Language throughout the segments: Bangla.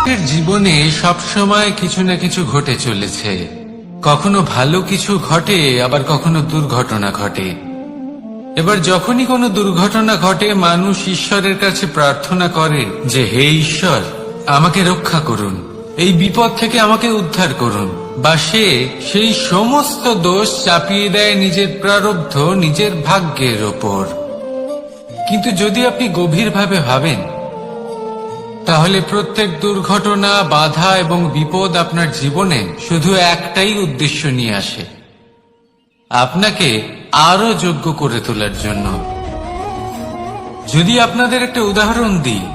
জীবনে সবসময় কিছু না কিছু ঘটে চলেছে। কখনো ভালো কিছু ঘটে, আবার কখনো দুর্ঘটনা ঘটে। এবার যখনই কোনো দুর্ঘটনা ঘটে, মানুষ ঈশ্বরের কাছে প্রার্থনা করে যে হে ঈশ্বর, আমাকে রক্ষা করুন, এই বিপদ থেকে আমাকে উদ্ধার করুন। বা সে সেই সমস্ত দোষ চাপিয়ে দেয় নিজের প্রারব্ধ, নিজের ভাগ্যের ওপর। কিন্তু যদি আপনি গভীরভাবে ভাবেন, তাহলে প্রত্যেক দুর্ঘটনা, বাধা এবং বিপদ আপনার জীবনে শুধু একটাই উদ্দেশ্য নিয়ে আসে, আপনাকে আরো যোগ্য করে তোলার জন্য। যদি আপনাদের একটা উদাহরণ দিই,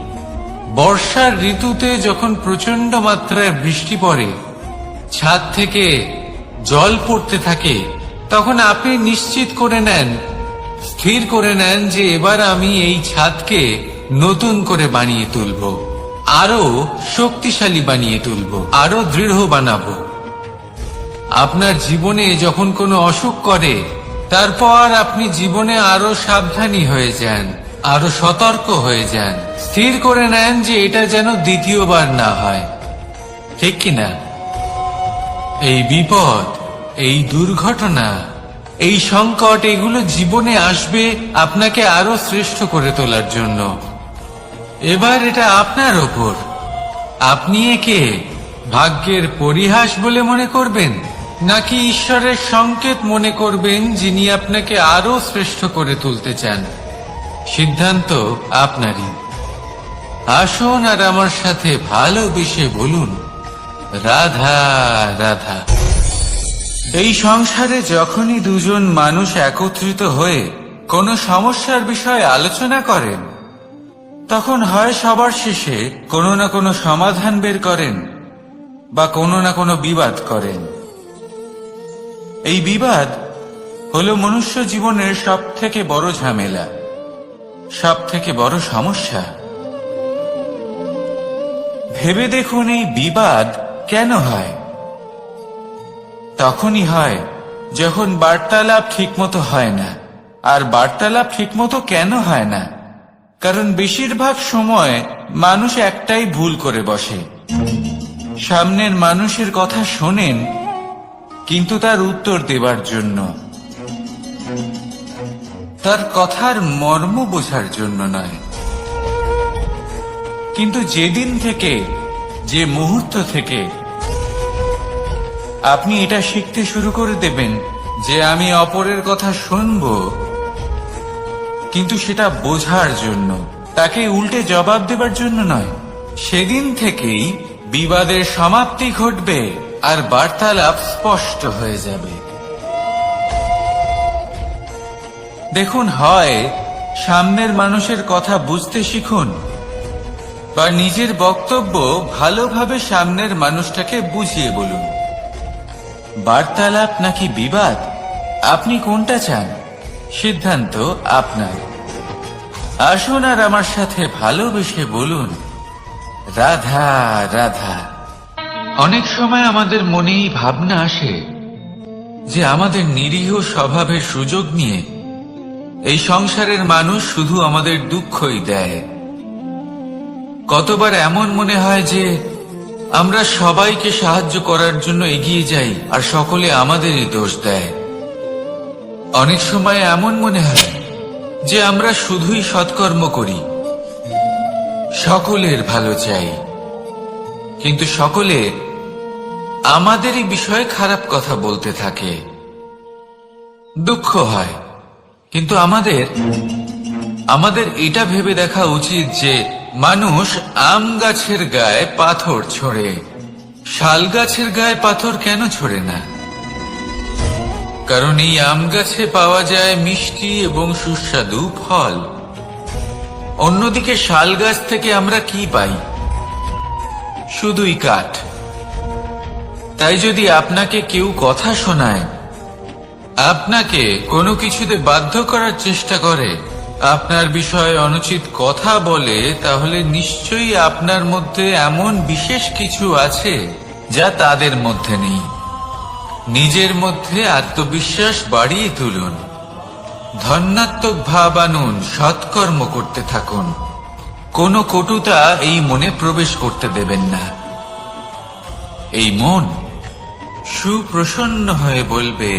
বর্ষার ঋতুতে যখন প্রচন্ড মাত্রায় বৃষ্টি পড়ে, ছাদ থেকে জল পড়তে থাকে, তখন আপনি নিশ্চিত করে নেন, স্থির করে নেন যে এবার আমি এই ছাদকে নতুন করে বানিয়ে তুলব, আরো শক্তিশালী বানিয়ে তুলব, আরো দৃঢ় বানাবো। আপনার জীবনে যখন কোনো অসুখ করে, তারপর আপনি জীবনে আরো সাবধানী হয়ে যান, আরো সতর্ক হয়ে যান, স্থির করে নেন যে এটা যেন দ্বিতীয়বার না হয়, ঠিক কিনা? এই বিপদ, এই দুর্ঘটনা, এই সংকট, এগুলো জীবনে আসবে আপনাকে আরো শ্রেষ্ঠ করে তোলার জন্য। এবার এটা আপনার ওপর। আপনি একে ভাগ্যের পরিহাস বলে মনে করবেন, নাকি ঈশ্বরের সংকেত মনে করবেন, যিনি আপনাকে আরো শ্রেষ্ঠ করে তুলতে চান? সিদ্ধান্ত আপনারই। আসুন আর আমার সাথে ভালোবেসে বলুন, রাধা রাধা। এই সংসারে যখনই দুজন মানুষ একত্রিত হয়ে কোনো সমস্যার বিষয়ে আলোচনা করেন, তখন হয় সবার শেষে কোনো না কোনো সমাধান বের করেন, বা কোনো না কোনো বিবাদ করেন। এই বিবাদ হলো মনুষ্য জীবনের সব থেকে বড় ঝামেলা, সব থেকে বড় সমস্যা। ভেবে দেখুন, এই বিবাদ কেন হয়? তখনই হয় যখন বার্তালাপ ঠিকমতো হয় না। আর বার্তালাপ ঠিকমতো কেন হয় না? কারণ বেশিরভাগ সময় মানুষ একটাই ভুল করে বসে। সামনের মানুষের কথা শোনেন, কিন্তু তার উত্তর দেবার জন্য, তার কথার মর্ম বোঝার জন্য নয়। কিন্তু যেদিন থেকে, যে মুহূর্ত থেকে আপনি এটা শিখতে শুরু করে দেবেন যে আমি অপরের কথা শুনব, কিন্তু সেটা বোঝার জন্য, তাকে উল্টে জবাব দেবার জন্য নয়, সেদিন থেকেই বিবাদের সমাপ্তি ঘটবে আর বার্তালাপ স্পষ্ট হয়ে যাবে। দেখুন, হয় সামনের মানুষের কথা বুঝতে শিখুন, বা নিজের বক্তব্য ভালোভাবে সামনের মানুষটাকে বুঝিয়ে বলুন। বার্তালাপ নাকি বিবাদ, আপনি কোনটা চান? সিদ্ধান্ত আপনার। আসুন আর আমার সাথে ভালোবেসে বলুন, রাধা রাধা। অনেক সময় আমাদের মনেই ভাবনা আসে যে আমাদের নিরীহ স্বভাবের সুযোগ নিয়ে এই সংসারের মানুষ শুধু আমাদের দুঃখই দেয়। কতবার এমন মনে হয় যে আমরা সবাইকে সাহায্য করার জন্য এগিয়ে যাই, আর সকলে আমাদেরই দোষ দেয়। অনেক সময় এমন মনে হয় যে আমরা শুধুই সৎকর্ম করি, সকলের ভালো চাই, কিন্তু সকলে আমাদেরই বিষয়ে খারাপ কথা বলতে থাকে। দুঃখ হয়, কিন্তু আমাদের এটা ভেবে দেখা উচিত যে মানুষ আম গাছের গায়ে পাথর ছোড়ে, শাল গাছের গায়ে পাথর কেন ছোড়ে না? কারণ এই আম গাছে পাওয়া যায় মিষ্টি এবং সুস্বাদু ফল। অন্যদিকে শাল গাছ থেকে আমরা কি পাই? শুধুই কাঠ। তাই যদি আপনাকে কেউ কথা শোনায়, আপনাকে কোনো কিছুতে বাধ্য করার চেষ্টা করে, আপনার বিষয়ে অনুচিত কথা বলে, তাহলে নিশ্চয়ই আপনার মধ্যে এমন বিশেষ কিছু আছে যা তাদের মধ্যে নেই। নিজের মধ্যে আত্মবিশ্বাস বাড়িয়ে তুলুন, ধন্যাত্মক ভাব আনুন, সৎকর্ম করতে থাকুন। কোনো কটুতা এই মনে প্রবেশ করতে দেবেন না। এই মন সুপ্রসন্ন হয়ে বলবে,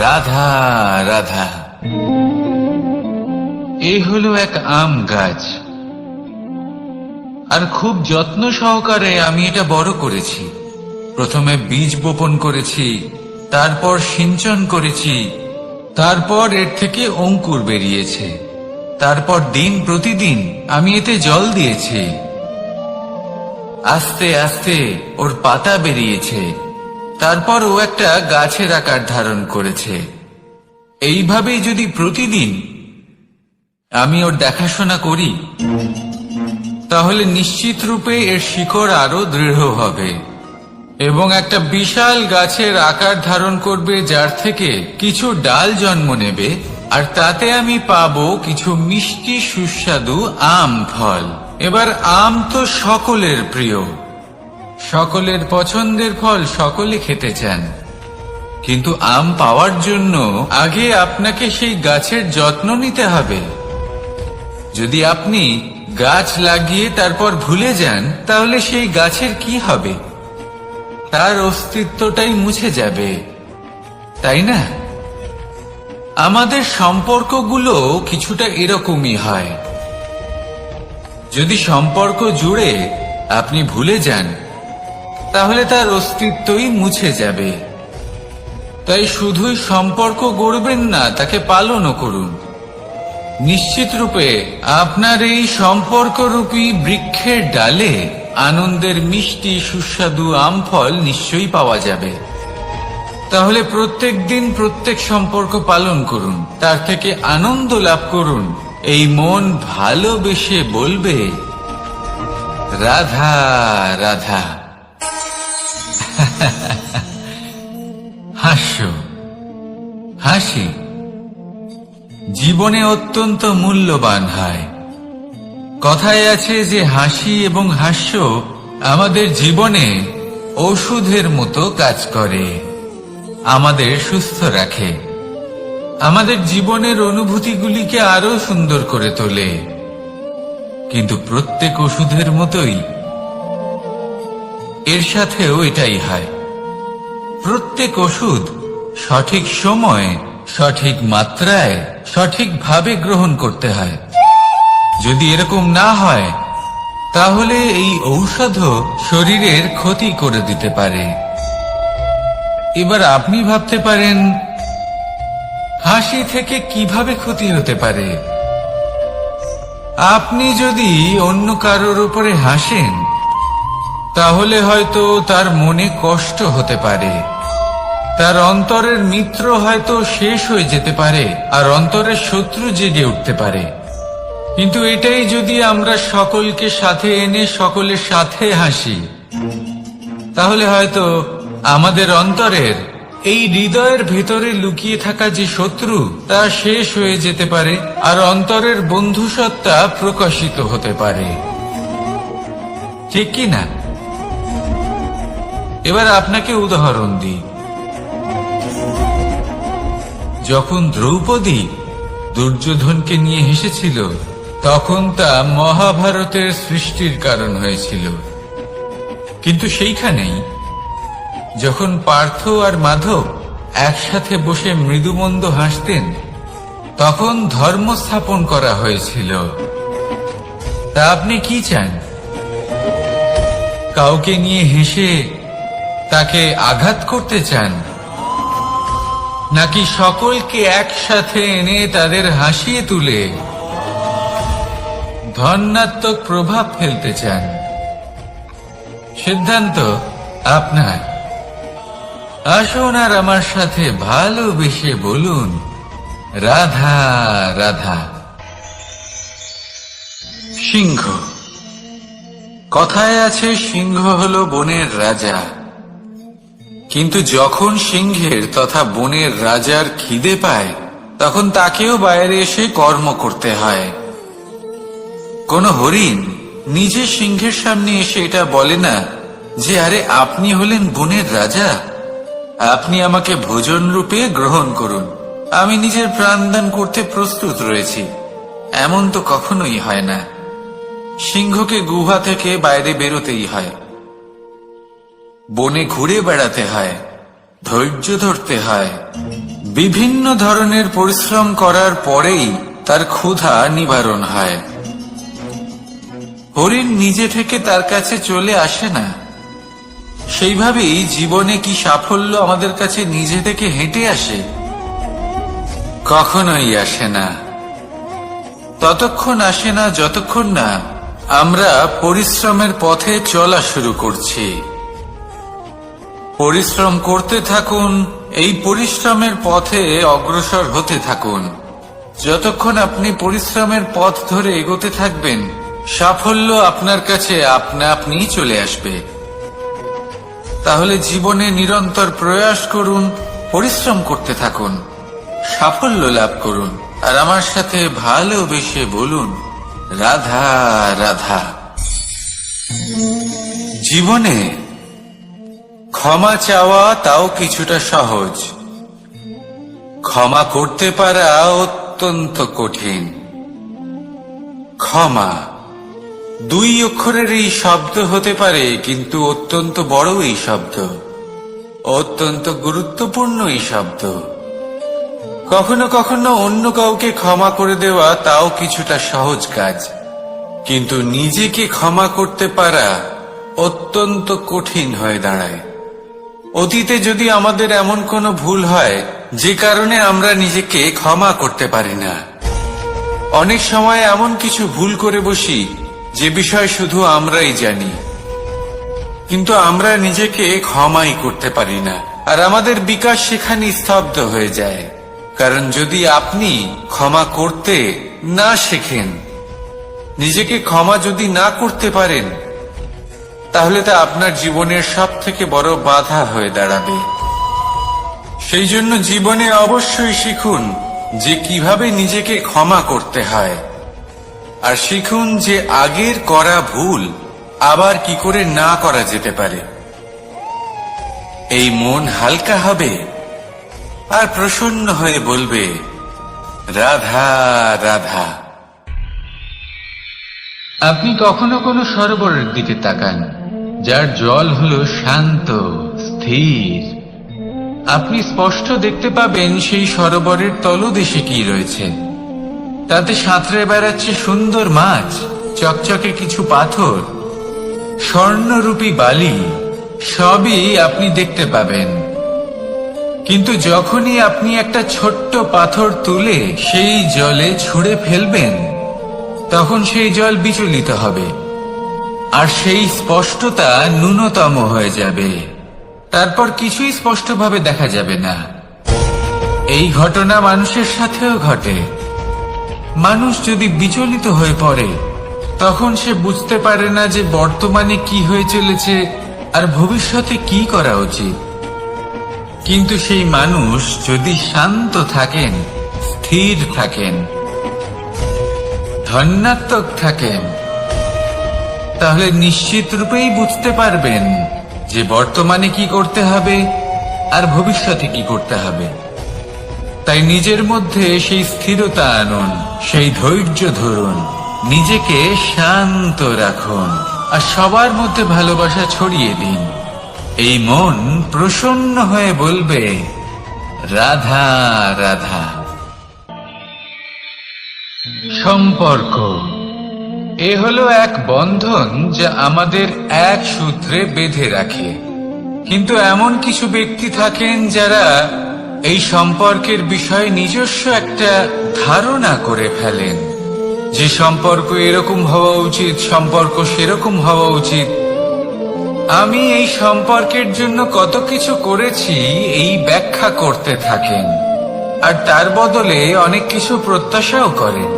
রাধা রাধা। এই হলো এক আম গাছ, আর খুব যত্ন সহকারে আমি এটা বড় করেছি। প্রথমে বীজ বপন করেছি, তারপর সিঞ্চন করেছি, তারপর এর থেকে অঙ্কুর বেরিয়েছে, তারপর দিন প্রতিদিন আমি এতে জল দিয়েছি। আস্তে আস্তে ওর পাতা বেরিয়েছে, তারপর ও একটা গাছের আকার ধারণ করেছে। এইভাবেই যদি প্রতিদিন আমি ওর দেখাশোনা করি, তাহলে নিশ্চিত রূপে এর শিকড় আরো দৃঢ় হবে এবং একটা বিশাল গাছের আকার ধারণ করবে, যার থেকে কিছু ডাল জন্ম নেবে, আর তাতে আমি পাবো কিছু মিষ্টি সুস্বাদু আম ফল। এবার আম তো সকলের প্রিয়, সকলের পছন্দের ফল, সকলে খেতে চান। কিন্তু আম পাওয়ার জন্য আগে আপনাকে সেই গাছের যত্ন নিতে হবে। যদি আপনি গাছ লাগিয়ে তারপর ভুলে যান, তাহলে সেই গাছের কি হবে? তার অস্তিত্বটাই মুছে যাবে, তাই না? আমাদের সম্পর্কগুলো কিছুটা এরকমই হয়। যদি সম্পর্ক জুড়ে আপনি ভুলে যান, তাহলে তার অস্তিত্বই মুছে যাবে। তাই শুধুই সম্পর্ক গড়বেন না, তাকে পালনও করুন। নিশ্চিত রূপে আপনার এই সম্পর্করূপী বৃক্ষের ডালে আনন্দের মিষ্টি সুস্বাদু আম ফল নিশ্চয়ই পাওয়া যাবে। তাহলে প্রত্যেক দিন প্রত্যেক সম্পর্ক পালন করুন, তার থেকে আনন্দ লাভ করুন। এই মন ভালোবেসে বলবে, রাধা রাধা। হাস্য, হাসি জীবনে অত্যন্ত মূল্যবান হয়। কথায় আছে যে হাসি এবং হাস্য আমাদের জীবনে ওষুধের মতো কাজ করে, আমাদের সুস্থ রাখে, আমাদের জীবনের অনুভূতিগুলিকে আরো সুন্দর করে তোলে। কিন্তু প্রত্যেক ওষুধের মতোই এর সাথেও এটাই হয়। প্রত্যেক ওষুধ সঠিক সময়, সঠিক মাত্রায়, সঠিকভাবে গ্রহণ করতে হয়। যদি এরকম না হয়, তাহলে এই ঔষধও শরীরের ক্ষতি করে দিতে পারে। এবার আপনি ভাবতে পারেন, হাসি থেকে কিভাবে ক্ষতি হতে পারে? আপনি যদি অন্য কারোর উপরে হাসেন, তাহলে হয়তো তার মনে কষ্ট হতে পারে, তার অন্তরের মিত্র হয়তো শেষ হয়ে যেতে পারে, আর অন্তরের শত্রু জেগে উঠতে পারে। কিন্তু এটাই যদি আমরা সকলকে সাথে এনে সকলের সাথে হাসি, তাহলে হয়তো আমাদের অন্তরের এই হৃদয়ের ভেতরে লুকিয়ে থাকা যে শত্রু, তা শেষ হয়ে যেতে পারে, আর অন্তরের বন্ধুসত্তা প্রকাশিত হতে পারে। ঠিক কি না? এবার আপনাকে উদাহরণ দিই। যখন দ্রৌপদী দুর্যোধনকে নিয়ে হেসেছিল, তখন তা মহাভারতের সৃষ্টির কারণ হয়েছিল। কিন্তু সেইখানেই যখন পার্থ আর মাধব একসাথে বসে মৃদুমন্দ হাসতেন, তখন ধর্ম স্থাপন করা হয়েছিল। তা আপনি কি চান? কাউকে নিয়ে হেসে তাকে আঘাত করতে চান, নাকি সকলকে একসাথে এনে তাদের হাসিয়ে তুলে ধনাত্মক প্রভাব ফেলতে চান? সিদ্ধান্ত আপনার। আসুন আর আমার সাথে ভালোবেসে বলুন, রাধা রাধা। সিংহ। কথায় আছে সিংহ হলো বনের রাজা। কিন্তু যখন সিংহের তথা বনের রাজার খিদে পায়, তখন তাকেও বাইরে এসে কর্ম করতে হয়। কোন হরিণ নিজে সিংহের সামনে এসে এটা বলে না যে, আরে আপনি হলেন বনের রাজা, আপনি আমাকে ভোজন রূপে গ্রহণ করুন, আমি নিজের প্রাণদান করতে প্রস্তুত রয়েছি। এমন তো কখনোই হয় না। সিংহকে গুহা থেকে বাইরে বেরোতেই হয়, বনে ঘুরে বেড়াতে হয়, ধৈর্য ধরতে হয়, বিভিন্ন ধরনের পরিশ্রম করার পরেই তার ক্ষুধা নিবারণ হয়। হরিণ নিজে থেকে তার কাছে চলে আসে না। সেইভাবেই জীবনে কি সাফল্য আমাদের কাছে নিজে থেকে হেঁটে আসে? কখনোই আসে না। ততক্ষণ আসে না যতক্ষণ না আমরা পরিশ্রমের পথে চলা শুরু করছি। পরিশ্রম করতে থাকুন, এই পরিশ্রমের পথে অগ্রসর হতে থাকুন। যতক্ষণ আপনি পরিশ্রমের পথ ধরে এগোতে থাকবেন, সাফল্য আপনার কাছে আপনা আপনিই চলে আসবে। তাহলে জীবনে নিরন্তর প্রয়াস করুন, পরিশ্রম করতে থাকুন, সাফল্য লাভ করুন, আর আমার সাথে ভালোবেসে বলুন, রাধা রাধা। জীবনে ক্ষমা চাওয়া তাও কিছুটা সহজ, ক্ষমা করতে পারা অত্যন্ত কঠিন। ক্ষমা দুই অক্ষরের এই শব্দ হতে পারে, কিন্তু অত্যন্ত বড় এই শব্দ, অত্যন্ত গুরুত্বপূর্ণ এই শব্দ। কখনো কখনো অন্য কাউকে ক্ষমা করে দেওয়া তাও কিছুটা সহজ কাজ, কিন্তু নিজেকে ক্ষমা করতে পারা অত্যন্ত কঠিন হয়ে দাঁড়ায়। অতীতে যদি আমাদের এমন কোনো ভুল হয় যে কারণে আমরা নিজেকে ক্ষমা করতে পারি না, অনেক সময় এমন কিছু ভুল করে বসি যে বিষয় শুধু আমরাই জানি, কিন্তু আমরা নিজেকে ক্ষমাই করতে পারি না, আর আমাদের বিকাশ সেখানে স্তব্ধ হয়ে যায়। কারণ যদি আপনি ক্ষমা করতে না শেখেন, নিজেকে ক্ষমা যদি না করতে পারেন, তাহলে তা আপনার জীবনের সব থেকে বড় বাধা হয়ে দাঁড়াবে। সেই জন্য জীবনে অবশ্যই শিখুন যে কিভাবে নিজেকে ক্ষমা করতে হয়, আর শিখুন যে আগের করা ভুল আবার কি করে না করা যেতে পারে। এই মন হালকা হবে আর প্রসন্ন হয়ে বলবে, রাধা রাধা। আপনি কখনো কোনো সরোবরের দিকে তাকান, যার জল হলো শান্ত, স্থির। আপনি স্পষ্ট দেখতে পাবেন সেই সরোবরের তলদেশে কি রয়েছে। তাতে সাঁতরে বেড়াচ্ছে সুন্দর মাছ, চকচকে কিছু পাথর, স্বর্ণরূপী বালি, সবই আপনি দেখতে পাবেন। কিন্তু যখনই আপনি একটা ছোট্ট পাথর তুলে সেই জলে ছুঁড়ে ফেলবেন, তখন সেই জল বিচলিত হবে, আর সেই স্পষ্টতা ন্যূনতম হয়ে যাবে। তারপর কিছুই স্পষ্টভাবে দেখা যাবে না। এই ঘটনা মানুষের সাথেও ঘটে। মানুষ যদি বিচলিত হয়ে পড়ে, তখন সে বুঝতে পারে না যে বর্তমানে কি হয়ে চলেছে আর ভবিষ্যতে কি করা উচিত। কিন্তু সেই মানুষ যদি শান্ত থাকেন, স্থির থাকেন, ধন্যাত্মক থাকেন, তাহলে নিশ্চিত রূপেই বুঝতে পারবেন যে বর্তমানে কি করতে হবে আর ভবিষ্যতে কি করতে হবে। তাই নিজের মধ্যে সেই স্থিরতা আনুন, সেই ধৈর্য ধরুন, নিজেকে শান্ত রাখুন, আর সবার মধ্যে ভালোবাসা ছড়িয়ে দিন। এই মন প্রসন্ন হয়ে বলবে, রাধা রাধা। সম্পর্ক এ হলো এক বন্ধন যা আমাদের এক সূত্রে বেঁধে রাখে। কিন্তু এমন কিছু ব্যক্তি থাকেন যারা এই সম্পর্কের বিষয়ে নিজস্ব একটা ধারণা করে ফেলেন, যে সম্পর্ক এরকম হওয়া উচিত, সম্পর্ক সেরকম হওয়া উচিত। আমি এই সম্পর্কের জন্য কত কিছু করেছি এই ব্যাখ্যা করতে থাকেন, আর তার বদলে অনেক কিছু প্রত্যাশাও করেন।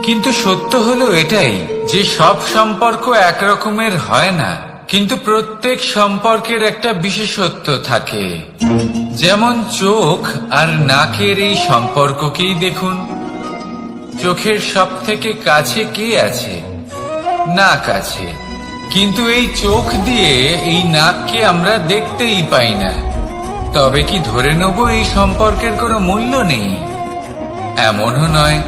কিন্তু সত্য হলো এটাই যে সব সম্পর্ক একরকমের হয় না, কিন্তু প্রত্যেক সম্পর্কের একটা বিশেষত্ব থাকে। যেমন চোখ আর নাকের এই সম্পর্ককেই দেখুন। চোখের সব থেকে কাছে কে আছে? নাক আছে। কিন্তু এই চোখ দিয়ে এই নাককে আমরা দেখতেই পাই না। তবে কি ধরে নেব এই সম্পর্কের কোনো মূল্য নেই? এমনও নয়।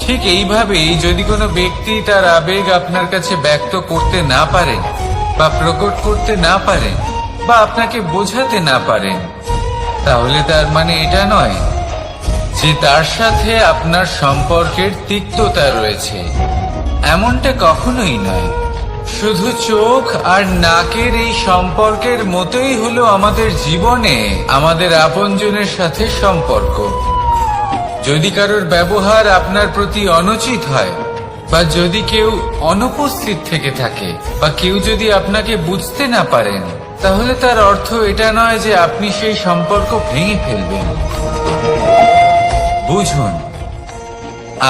ঠিক এইভাবেই যদি কোনো ব্যক্তি তার আবেগ আপনার কাছে ব্যক্ত করতে না পারেন বা প্রকট করতে না পারেন বা আপনাকে বোঝাতে না পারেন, তাহলে তার মানে এটা নয় যে তার সাথে আপনার সম্পর্কের তিক্ততা রয়েছে। এমনটা কখনোই নয়। শুধু চোখ আর নাকের এই সম্পর্কের মতোই হলো আমাদের জীবনে আমাদের আপনজনের সাথে সম্পর্ক। যদি কারোর ব্যবহার আপনার প্রতি অনুচিত হয় বা যদি কেউ অনুপস্থিত থেকে থাকে বা কেউ যদি আপনাকে বুঝতে না পারেন, তাহলে তার অর্থ এটা নয় যে আপনি সেই সম্পর্ক ভেঙে ফেলবেন। বুঝুন,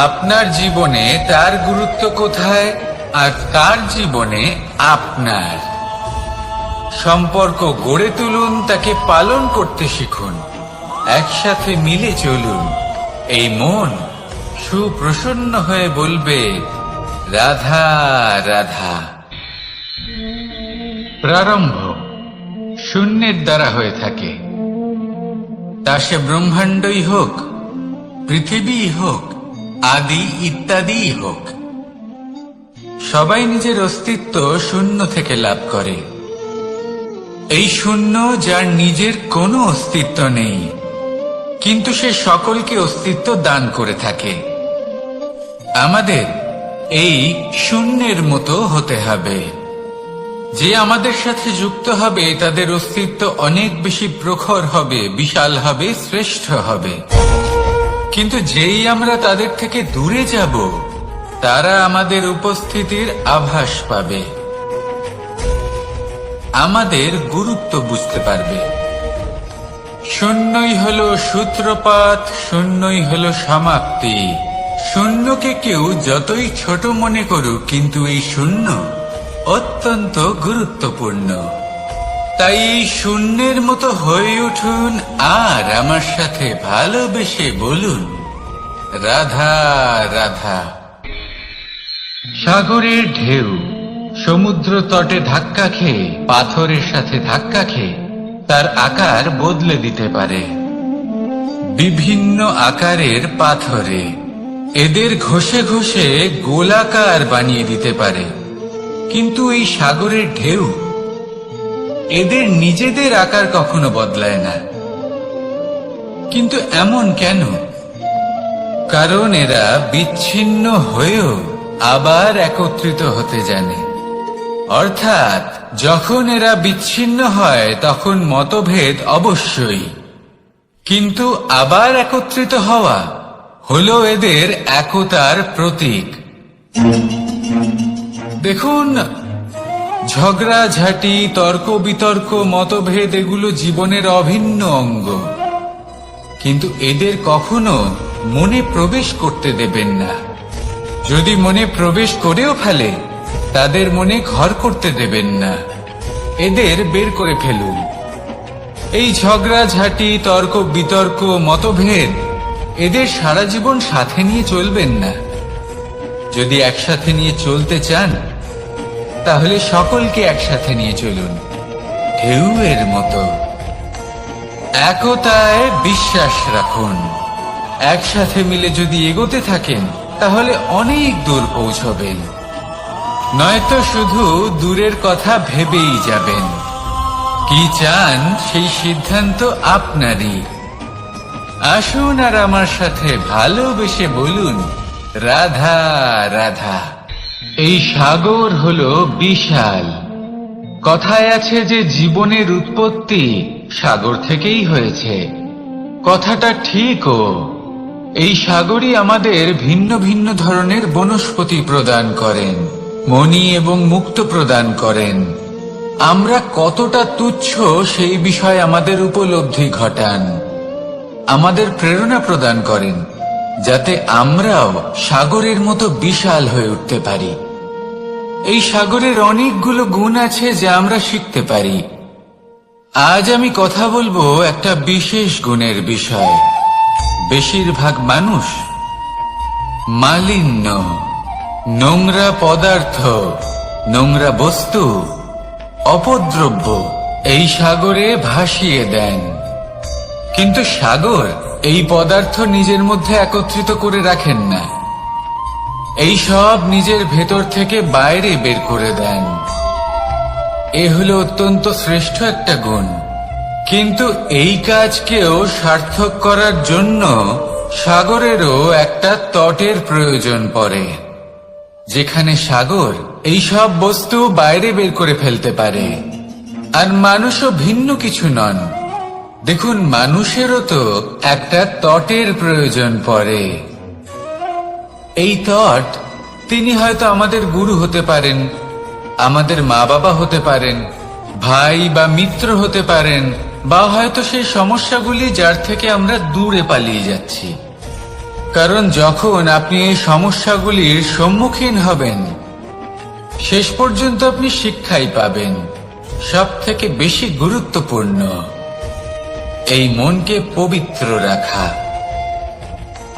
আপনার জীবনে তার গুরুত্ব কোথায় আর তার জীবনে আপনার। সম্পর্ক গড়ে তুলুন, তাকে পালন করতে শিখুন, একসাথে মিলে চলুন। এই মন সুপ্রসন্ন হয়ে বলবে, রাধা রাধা। প্রারম্ভ শূন্যের দ্বারা হয়ে থাকে, তা সে ব্রহ্মাণ্ডই হোক, পৃথিবী হোক, আদি ইত্যাদি হোক। সবাই নিজের অস্তিত্ব শূন্য থেকে লাভ করে। এই শূন্য যার নিজের কোনো অস্তিত্ব নেই, কিন্তু সে সকলকে অস্তিত্ব দান করে থাকে। আমাদের এই শূন্যের মতো হতে হবে। যে আমাদের সাথে যুক্ত হবে তাদের অস্তিত্ব অনেক বেশি প্রখর হবে, বিশাল হবে, শ্রেষ্ঠ হবে। কিন্তু যেই আমরা তাদের থেকে দূরে যাব, তারা আমাদের উপস্থিতির আভাস পাবে, আমাদের গুরুত্ব বুঝতে পারবে। শূন্যই হলো সূত্রপাত, শূন্যই হলো সমাপ্তি। শূন্যকে কেউ যতই ছোট মনে করুক, কিন্তু এই শূন্য অত্যন্ত গুরুত্বপূর্ণ। তাই এই শূন্যের মতো হয়ে উঠুন আর আমার সাথে ভালোবেসে বলুন, রাধা রাধা। সাগরের ঢেউ সমুদ্র তটে ধাক্কা খেয়ে, পাথরের সাথে ধাক্কা খেয়ে তার আকার বদলে দিতে পারে। বিভিন্ন আকারের পাথরে এদের ঘষে ঘষে গোলাকার বানিয়ে দিতে পারে। কিন্তু এই সাগরের ঢেউ এদের নিজেদের আকার কখনো বদলায় না। কিন্তু এমন কেন? কারণ এরা বিচ্ছিন্ন হয়েও আবার একত্রিত হতে জানে। অর্থাৎ যখন এরা বিচ্ছিন্ন হয় তখন মতভেদ অবশ্যই, কিন্তু আবার একত্রিত হওয়া হলো এদের একতার প্রতীক। দেখুন, ঝগড়াঝাঁটি, তর্ক বিতর্ক, মতভেদ এগুলো জীবনের অভিন্ন অঙ্গ, কিন্তু এদের কখনো মনে প্রবেশ করতে দেবেন না। যদি মনে প্রবেশ করেও ফেলে, তাদের মনে ঘর করতে দেবেন না, এদের বের করে ফেলুন। এই ঝগড়াঝাঁটি, তর্ক বিতর্ক, মতভেদ এদের সারা জীবন সাথে নিয়ে চলবেন না। যদি একসাথে নিয়ে চলতে চান, তাহলে সকলকে একসাথে নিয়ে চলুন, ঢেউয়ের মতো। একতায় বিশ্বাস রাখুন। একসাথে মিলে যদি এগোতে থাকেন, তাহলে অনেক দূর পৌঁছবেন। নয়তো শুধু দূরের কথা ভেবেই যাবেন। কি চান সেই সিদ্ধান্ত আপনারই। আসুন আর আমার সাথে ভালোবেসে বলুন, রাধা রাধা। এই সাগর হলো বিশাল। কথায় আছে যে জীবনের উৎপত্তি সাগর থেকেই হয়েছে। কথাটা ঠিকও। এই সাগরই আমাদের ভিন্ন ভিন্ন ধরনের বনস্পতি প্রদান করেন, মণি এবং মুক্ত প্রদান করেন। আমরা কতটা তুচ্ছ সেই বিষয়ে আমাদের উপলব্ধি ঘটান, আমাদের প্রেরণা প্রদান করেন, যাতে আমরাও সাগরের মতো বিশাল হয়ে উঠতে পারি। এই সাগরের অনেকগুলো গুণ আছে যা আমরা শিখতে পারি। আজ আমি কথা বলবো একটা বিশেষ গুণের বিষয়। বেশিরভাগ মানুষ মালিন্য, নোংরা পদার্থ, নোংরা বস্তু, অপদ্রব্য এই সাগরে ভাসিয়ে দেন। কিন্তু সাগর এই পদার্থ নিজের মধ্যে একত্রিত করে রাখেন না। এই সব নিজের ভেতর থেকে বাইরে বের করে দেন। এ হলো অত্যন্ত শ্রেষ্ঠ একটা গুণ। কিন্তু এই কাজকেও সার্থক করার জন্য সাগরেরও একটা তটের প্রয়োজন পড়ে, যেখানে সাগর এই সব বস্তু বাইরে বের করে ফেলতে পারে। আর মানুষও ভিন্ন কিছু নন। দেখুন, মানুষেরও তো একটা তটের প্রয়োজন পড়ে। এই তট, তিনি হয়তো আমাদের গুরু হতে পারেন, আমাদের মা বাবা হতে পারেন, ভাই বা মিত্র হতে পারেন, বা হয়তো সেই সমস্যাগুলি যার থেকে আমরা দূরে পালিয়ে যাচ্ছি। কারণ যখন আপনি এই সমস্যাগুলির সম্মুখীন হবেন, শেষ পর্যন্ত আপনি শিক্ষাই পাবেন। সব থেকে বেশি গুরুত্বপূর্ণ এই মনকে পবিত্র রাখা।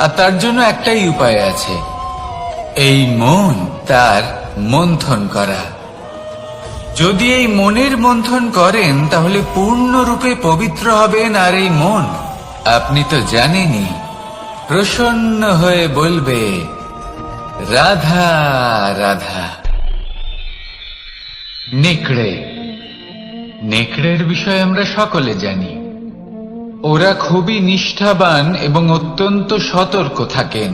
আর তার জন্য একটাই উপায় আছে, এই মন তার মন্থন করা। যদি এই মনের মন্থন করেন তাহলে পূর্ণরূপে পবিত্র হবেন। আর এই মন, আপনি তো জানেনই, প্রসন্ন হয়ে বলবে রাধা রাধা। নেকড়ে, নেকড়ের বিষয়ে আমরা সকলে জানি। ওরা খুবই নিষ্ঠাবান এবং অত্যন্ত সতর্ক থাকেন।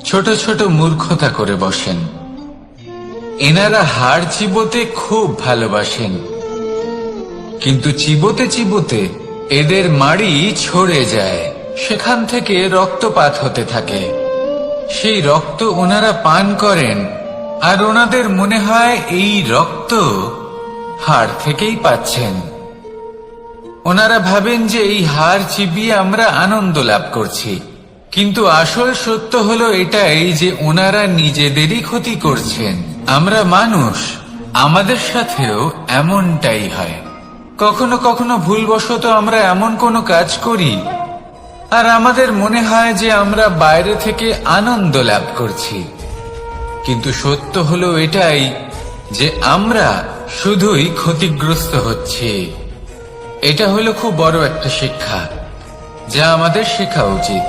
ছোট ছোট মূর্খতা করে বসেন। এনারা হাড় চিবোতে খুব ভালোবাসেন, কিন্তু চিবোতে চিবোতে এদের মাড়ি ছড়ে যায়, সেখান থেকে রক্তপাত হতে থাকে। সেই রক্ত ওনারা পান করেন, আর ওনাদের মনে হয় এই রক্ত হাড় থেকেই পাচ্ছেন। ওনারা ভাবেন যে এই হাড় চিবিয়ে আমরা আনন্দ লাভ করছি, কিন্তু আসল সত্য হলো এটাই যে ওনারা নিজেদেরই ক্ষতি করছেন। আমরা মানুষ, আমাদের সাথেও এমনটাই হয়। কখনো কখনো ভুলবশত আমরা এমন কোনো কাজ করি, আর আমাদের মনে হয় যে আমরা বাইরে থেকে আনন্দ লাভ করছি, কিন্তু সত্য হলো এটাই যে আমরা শুধুই ক্ষতিগ্রস্ত হচ্ছি। এটা হলো খুব বড় একটা শিক্ষা, যা আমাদের শেখা উচিত।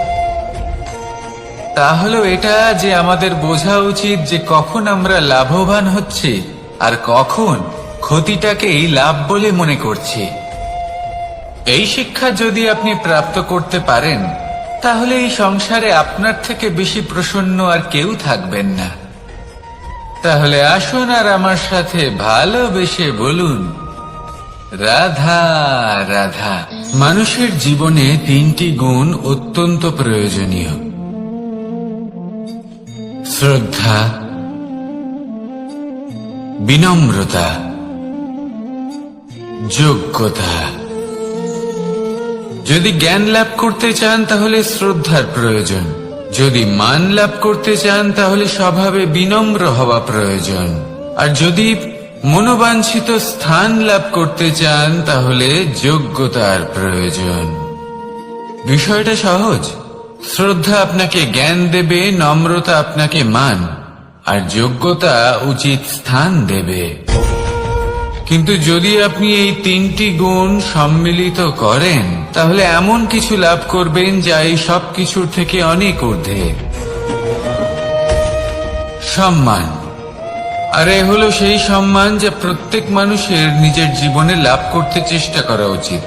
তা হলো এটা যে আমাদের বোঝা উচিত যে কখন আমরা লাভবান হচ্ছি আর কখন ক্ষতিটাকেই লাভ বলে মনে করছি। এই শিক্ষা যদি আপনি প্রাপ্ত করতে পারেন, তাহলে এই সংসারে আপনার থেকে বেশি প্রসন্ন আর কেউ থাকবেন না। তাহলে আসুন আর আমার সাথে ভালোবেসে বলুন রাধা রাধা। মানুষের জীবনে তিনটি গুণ অত্যন্ত প্রয়োজনীয়: শ্রদ্ধা, বিনম্রতা, যোগ্যতা। যদি জ্ঞান লাভ করতে চান তাহলে শ্রদ্ধার প্রয়োজন, যদি মান লাভ করতে চান তাহলে স্বভাবে বিনম্র হওয়া প্রয়োজন, আর যদি মনোবাঞ্ছিত স্থান লাভ করতে চান তাহলে যোগ্যতার প্রয়োজন। বিষয়টা সহজ। শ্রদ্ধা আপনাকে জ্ঞান দেবে, নম্রতা আপনাকে মান, আর যোগ্যতা উচিত স্থান দেবে। কিন্তু যদি আপনি এই তিনটি গুণ সম্মিলিত করেন, তাহলে এমন কিছু লাভ করবেন যা এই সব কিছুর থেকে অনেক ঊর্ধ্বে: সম্মান। আর এ হলো সেই সম্মান যা প্রত্যেক মানুষের নিজের জীবনে লাভ করতে চেষ্টা করা উচিত।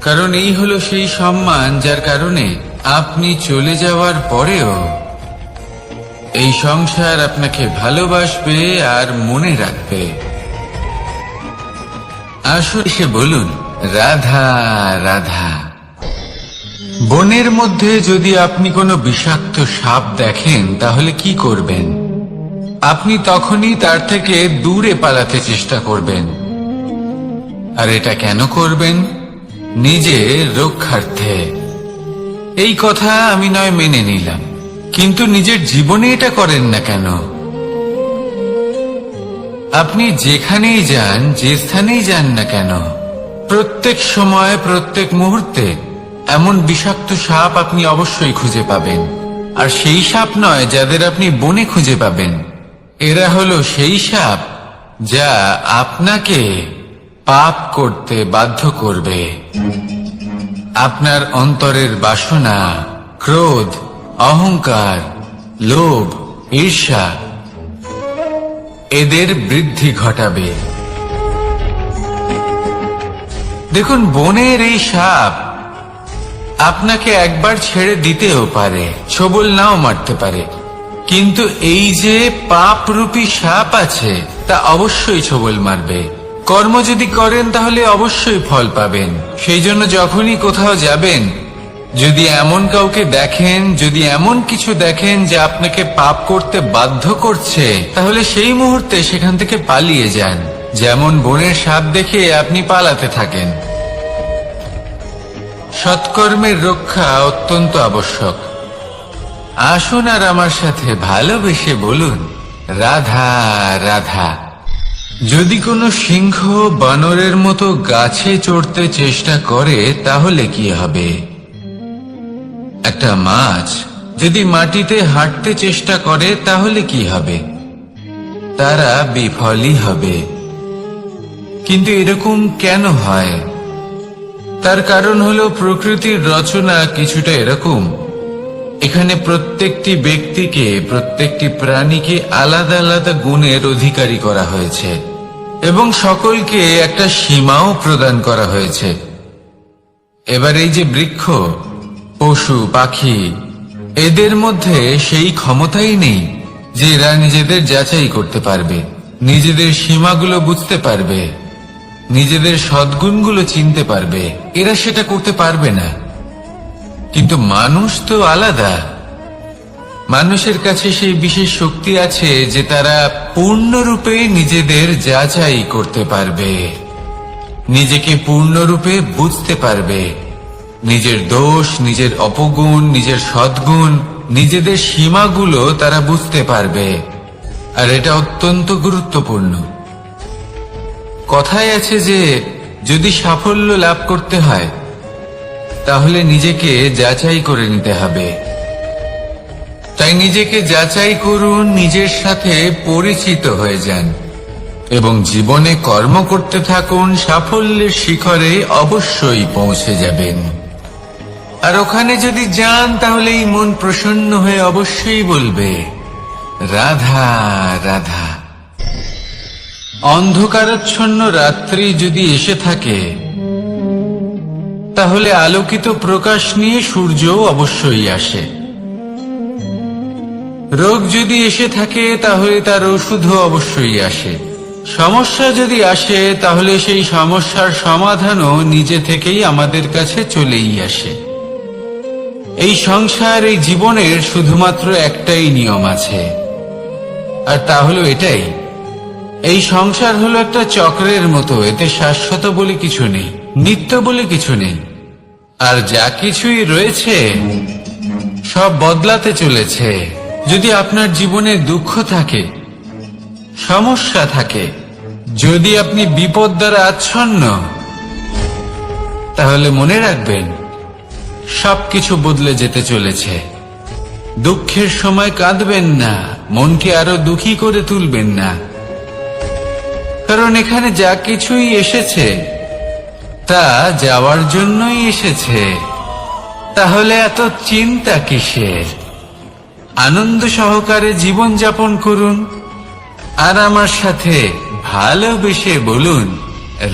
কারণ এই হলো সেই সম্মান যার কারণে আপনি চলে যাওয়ার পরেও এই সংসার আপনাকে ভালোবাসবে আর মনে রাখবে। আসুন সে বলুন রাধা রাধা। বনের মধ্যে যদি আপনি কোনো বিষাক্ত সাপ দেখেন তাহলে কি করবেন? আপনি তখনই তার থেকে দূরে পালাতে চেষ্টা করবেন। আর এটা কেন করবেন? নিজের রক্ষার্থে। এই কথা আমি নয় মেনে নিলাম, কিন্তু নিজের জীবনে এটা করেন না কেন? আপনি যেখানেই যান, যে স্থানেই যান না কেন, প্রত্যেক সময় প্রত্যেক মুহূর্তে এমন বিষাক্ত সাপ আপনি অবশ্যই খুঁজে পাবেন। আর সেই সাপ নয় যাদের আপনি বনে খুঁজে পাবেন, এরা হলো সেই সাপ যা আপনাকে পাপ করতে বাধ্য করবে। আপনার অন্তরের বাসনা, ক্রোধ, অহংকার, লোভ, ঈর্ষা এদের বৃদ্ধি ঘটাবে। দেখুন, বনের এই সাপ আপনাকে একবার ছেড়ে দিতেও পারে, ছোবল নাও মারতে পারে, কিন্তু এই যে পাপরূপী সাপ আছে তা অবশ্যই ছোবল মারবে। কর্ম যদি করেন তাহলে অবশ্যই ফল পাবেন। সেই জন্য যখনই কোথাও যাবেন, যদি এমন কাউকে দেখেন, যদি এমন কিছু দেখেন যে আপনাকে পাপ করতে বাধ্য করছে, তাহলে সেই মুহূর্তে সেখান থেকে পালিয়ে যান। যেমন বনের সাপ দেখে আপনি পালাতে থাকেন। সৎকর্মের রক্ষা অত্যন্ত আবশ্যক। আসুন আর আমার সাথে ভালোবেসে বলুন, রাধা রাধা। যদি কোনো সিংহ বানরের মতো গাছে চড়তে চেষ্টা করে তাহলে কি হবে? একটা মাছ যদি মাটিতে হাঁটতে চেষ্টা করে তাহলে কি হবে? তারা বিফলই হবে। কিন্তু এরকম কেন হয়? তার কারণ হলো প্রকৃতির রচনা কিছুটা এরকম। এখানে প্রত্যেকটি ব্যক্তিকে, প্রত্যেকটি প্রাণীকে আলাদা আলাদা গুণের অধিকারী করা হয়েছে এবং সকলকে একটা সীমাও প্রদান করা হয়েছে। এবার এই যে বৃক্ষ, পশু, পাখি, এদের মধ্যে সেই ক্ষমতাই নেই যে এরা নিজেদের যাচাই করতে পারবে, নিজেদের সীমাগুলো বুঝতে পারবে, নিজেদের সদ্গুণগুলো চিনতে পারবে। এরা সেটা করতে পারবে না। কিন্তু মানুষ তো আলাদা। মানুষের কাছে সেই বিশেষ শক্তি আছে যে তারা পূর্ণরূপে নিজেদের যাচাই করতে পারবে, নিজেকে পূর্ণরূপে বুঝতে পারবে, নিজের দোষ, নিজের অপগুণ, নিজের সদ্গুণ, নিজেদের সীমাগুলো তারা বুঝতে পারবে। আর এটা অত্যন্ত গুরুত্বপূর্ণ। কথায় আছে যে যদি সাফল্য লাভ করতে হয় তাহলে নিজেকে যাচাই করে নিতে হবে। তাই নিজেকে যাচাই করুন, নিজের সাথে পরিচিত হয়ে যান এবং জীবনে কর্ম করতে থাকুন। সাফল্যের শিখরে অবশ্যই পৌঁছে যাবেন। আর ওখানে যদি যান তাহলে এই মন প্রসন্ন হয়ে অবশ্যই বলবে, রাধা রাধা। অন্ধকারাচ্ছন্ন রাত্রি যদি এসে থাকে তাহলে আলোকিত প্রকাশ নিয়ে সূর্যও অবশ্যই আসে। রোগ যদি এসে থাকে তাহলে তার ওষুধও অবশ্যই আসে। সমস্যা যদি আসে তাহলে সেই সমস্যার সমাধানও নিজে থেকেই আমাদের কাছে চলেই আসে। এই সংসার, এই জীবনের শুধুমাত্র একটাই নিয়ম আছে, আর তা হলো এটাই, এই সংসার হলো একটা চক্রের মতো। এতে শাশ্বত বলে কিছু নেই, নিত্য বলে কিছু নেই। আর যা কিছুই রয়েছে সব বদলাতে চলেছে। যদি আপনার জীবনে দুঃখ থাকে, সমস্যা থাকে, যদি আপনি বিপদ দ্বারা আচ্ছন্ন, তাহলে মনে রাখবেন সবকিছু বদলে যেতে চলেছে। দুঃখের সময় কাঁদবেন না, মনকে আরো দুঃখী করে তুলবেন না, কারণ এখানে যা কিছুই এসেছে তা যাওয়ার জন্যই এসেছে। তাহলে এত চিন্তা কিসের? আনন্দ সহকারে জীবন যাপন করুন আর আমার সাথে ভালোবেসে বলুন,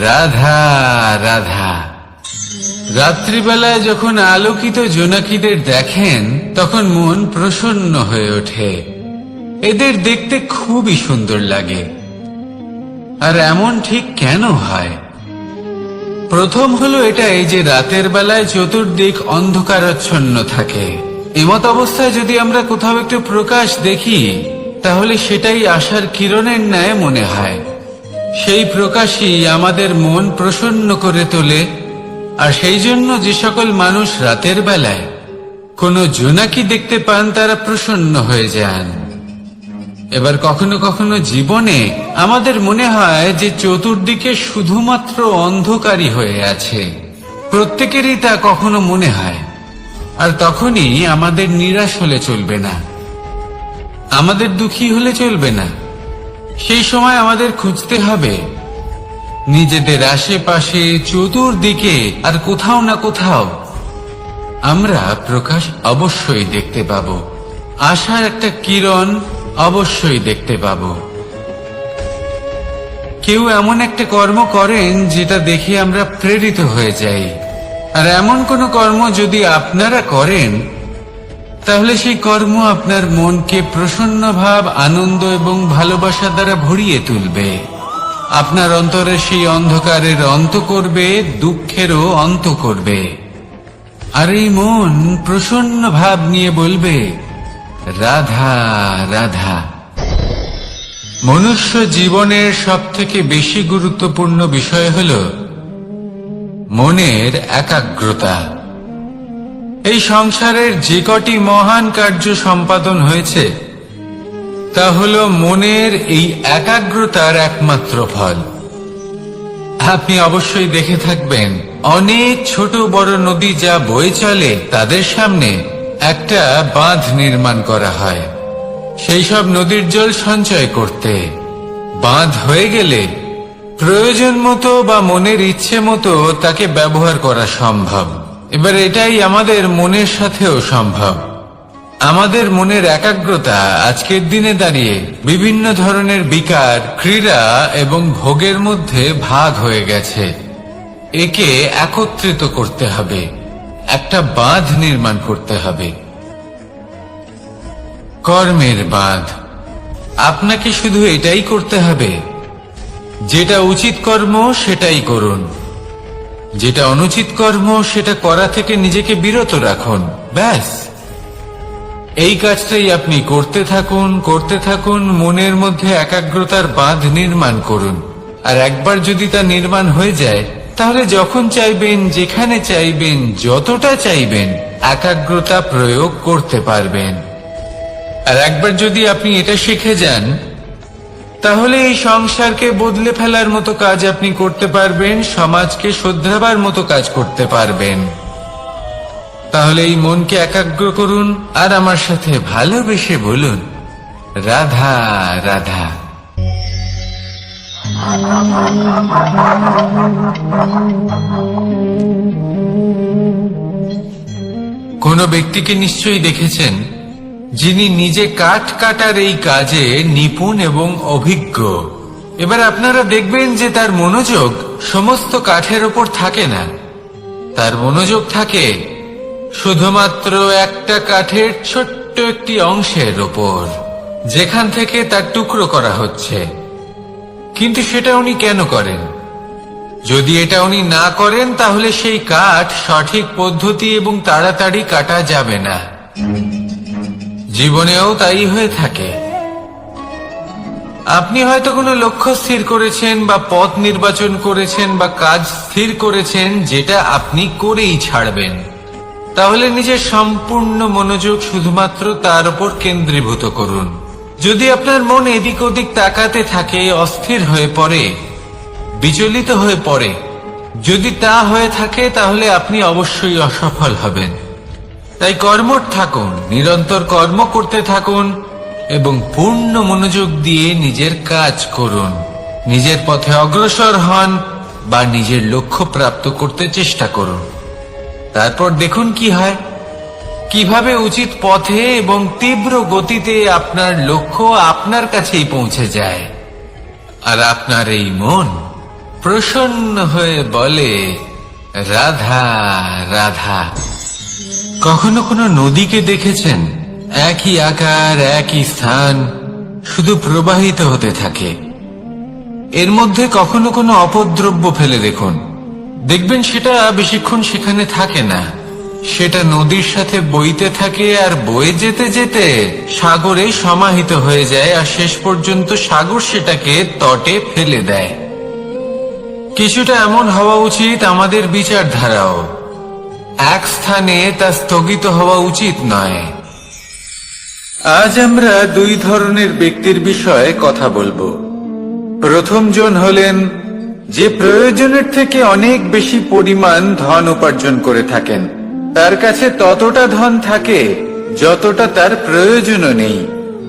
রাধা রাধা। রাত্রিবেলায় যখন আলোকিত জোনাকিদের দেখেন তখন মন প্রসন্ন হয়ে ওঠে। এদের দেখতে খুবই সুন্দর লাগে। আর এমন ঠিক কেন হয়? প্রথম হলো এটাই যে রাতের বেলায় চতুর্দিক অন্ধকারাচ্ছন্ন থাকে। এমত অবস্থায় যদি আমরা কোথাও একটু প্রকাশ দেখি তাহলে সেটাই আশার কিরণের ন্যায় মনে হয়। সেই প্রকাশই আমাদের মন প্রসন্ন করে তোলে। আর সেই জন্য যে সকল মানুষ রাতের বেলায় কোনো জোনাকি দেখতে পান তারা প্রসন্ন হয়ে যান। এবার কখনো কখনো জীবনে আমাদের মনে হয় যে চতুর্দিকে শুধুমাত্র অন্ধকারই হয়ে আছে। প্রত্যেকেরই তা কখনো মনে হয়। আর তখনই আমাদের নিরাশ হলে চলবে না, আমাদের দুঃখী হলে চলবে না। সেই সময় আমাদের খুঁজতে হবে নিজেদের আশেপাশে, চতুর্দিকে, আর কোথাও না কোথাও আমরা প্রকাশ অবশ্যই দেখতে পাবো, আশার একটা কিরণ অবশ্যই দেখতে পাবো। কেউ এমন একটা কর্ম করেন যেটা দেখে আমরা প্রেরিত হয়ে যাই, আর এমন কোনো কর্ম যদি আপনারা করেন তাহলে সেই কর্ম আপনার মনকে প্রসন্ন ভাব, আনন্দ এবং ভালোবাসা দ্বারা ভরিয়ে তুলবে। আপনার অন্তরে সেই অন্ধকারের অন্ত করবে, দুঃখেরও অন্ত করবে। আর এই মন প্রসন্ন ভাব নিয়ে বলবে, রাধা রাধা। মনুষ্য জীবনের সবথেকে বেশি গুরুত্বপূর্ণ বিষয় হল মনের একাগ্রতা। এই সংসারের যে কটি মহান কার্য সম্পাদন হয়েছে তা হল মনের এই একাগ্রতার একমাত্র ফল। আপনি অবশ্যই দেখে থাকবেন, অনেক ছোট বড় নদী যা বয়ে চলে তাদের সামনে একটা বাঁধ নির্মাণ করা হয় সেই সব নদীর জল সঞ্চয় করতে। বাঁধ হয়ে গেলে প্রয়োজন মতো বা মনের ইচ্ছে মতো তাকে ব্যবহার করা সম্ভব। এবার এটাই আমাদের মনের সাথেও সম্ভব। আমাদের মনের একাগ্রতা আজকের দিনে দাঁড়িয়ে বিভিন্ন ধরনের বিকার, ক্রীড়া এবং ভোগের মধ্যে ভাগ হয়ে গেছে। একে একত্রিত করতে হবে, একটা বাঁধ নির্মাণ করতে হবে, কর্মের বাঁধ। আপনাকে শুধু এটাই করতে হবে, যেটা উচিত কর্ম সেটাই করুন, যেটা অনুচিত কর্ম সেটা করা থেকে নিজেকে বিরত রাখুন। ব্যাস, এই কাজটাই আপনি করতে থাকুন, মনের মধ্যে একাগ্রতার বাঁধ নির্মাণ করুন। আর একবার যদি তা নির্মাণ হয়ে যায় তাহলে যখন চাইবেন, যেখানে চাইবেন, যতটা চাইবেন একাগ্রতা প্রয়োগ করতে পারবেন। আর একবার যদি আপনি এটা শিখে যান তাহলে এই সংসারকে বদলে ফেলার মতো কাজ আপনি করতে পারবেন, সমাজকে শোধরাবার মতো কাজ করতে পারবেন। তাহলে এই মনকে একাগ্র করুন আর আমার সাথে ভালোবেসে বলুন, রাধা রাধা। কোন ব্যক্তিকে নিশ্চয়ই দেখেছেন যিনি নিজে কাঠ কাটার এই কাজে নিপুণ এবং অভিজ্ঞ। এবার আপনারা দেখবেন যে তার মনোযোগ সমস্ত কাঠের ওপর থাকে না, তার মনোযোগ থাকে শুধুমাত্র একটা কাঠের ছোট্ট একটি অংশের ওপর, যেখান থেকে তার টুকরো করা হচ্ছে। কিন্তু সেটা উনি কেন করেন? যদি এটা উনি না করেন তাহলে সেই কাঠ সঠিক পদ্ধতি এবং তাড়াতাড়ি কাটা যাবে না। জীবনেও তাই হয়ে থাকে। আপনি হয়তো কোনো লক্ষ্য স্থির করেছেন বা পথ নির্বাচন করেছেন বা কাজ স্থির করেছেন যেটা আপনি করেই ছাড়বেন। তাহলে নিজের সম্পূর্ণ মনোযোগ শুধুমাত্র তার উপর কেন্দ্রীভূত করুন। যদি আপনার মন এদিক ওদিক তাকাতে থাকে, অস্থির হয়ে পড়ে, বিচলিত হয়ে পড়ে, যদি তা হয়ে থাকে তাহলে আপনি অবশ্যই অসফল হবেন। তাই কর্মঠ থাকুন, নিরন্তর কর্ম করতে থাকুন এবং পূর্ণ মনোযোগ দিয়ে নিজের কাজ করুন। নিজের পথে অগ্রসর হন বা নিজের লক্ষ্য প্রাপ্ত করতে চেষ্টা করুন। তারপর দেখুন কি হয়, কিভাবে উচিত পথে এবং তীব্র গতিতে আপনার লক্ষ্য আপনার কাছেই পৌঁছে যায়। আর আপনার এই মন প্রসন্ন হয়ে বলে, রাধা রাধা। কখনো কোনো নদীকে দেখেছেন? একই আকার, একই স্থান, শুধু প্রবাহিত হতে থাকে। এর মধ্যে কখনো কোনো অপদ্রব্য ফেলে দেখুন, দেখবেন সেটা বেশিক্ষণ সেখানে থাকে না। সেটা নদীর সাথে বইতে থাকে আর বয়ে যেতে যেতে সাগরে সমাহিত হয়ে যায়, আর শেষ পর্যন্ত সাগর সেটাকে তটে ফেলে দেয়। কিছুটা এমন হওয়া উচিত আমাদের বিচারধারাও। এক স্থানে তা স্থগিত হওয়া উচিত নয়। আজ আমরা দুই ধরনের ব্যক্তির বিষয়ে কথা বলবো। প্রথম জন হলেন যে প্রয়োজনের থেকে অনেক বেশি পরিমাণ ধন উপার্জন করে থাকেন। তার কাছে ততটা ধন থাকে যতটা তার প্রয়োজনও নেই,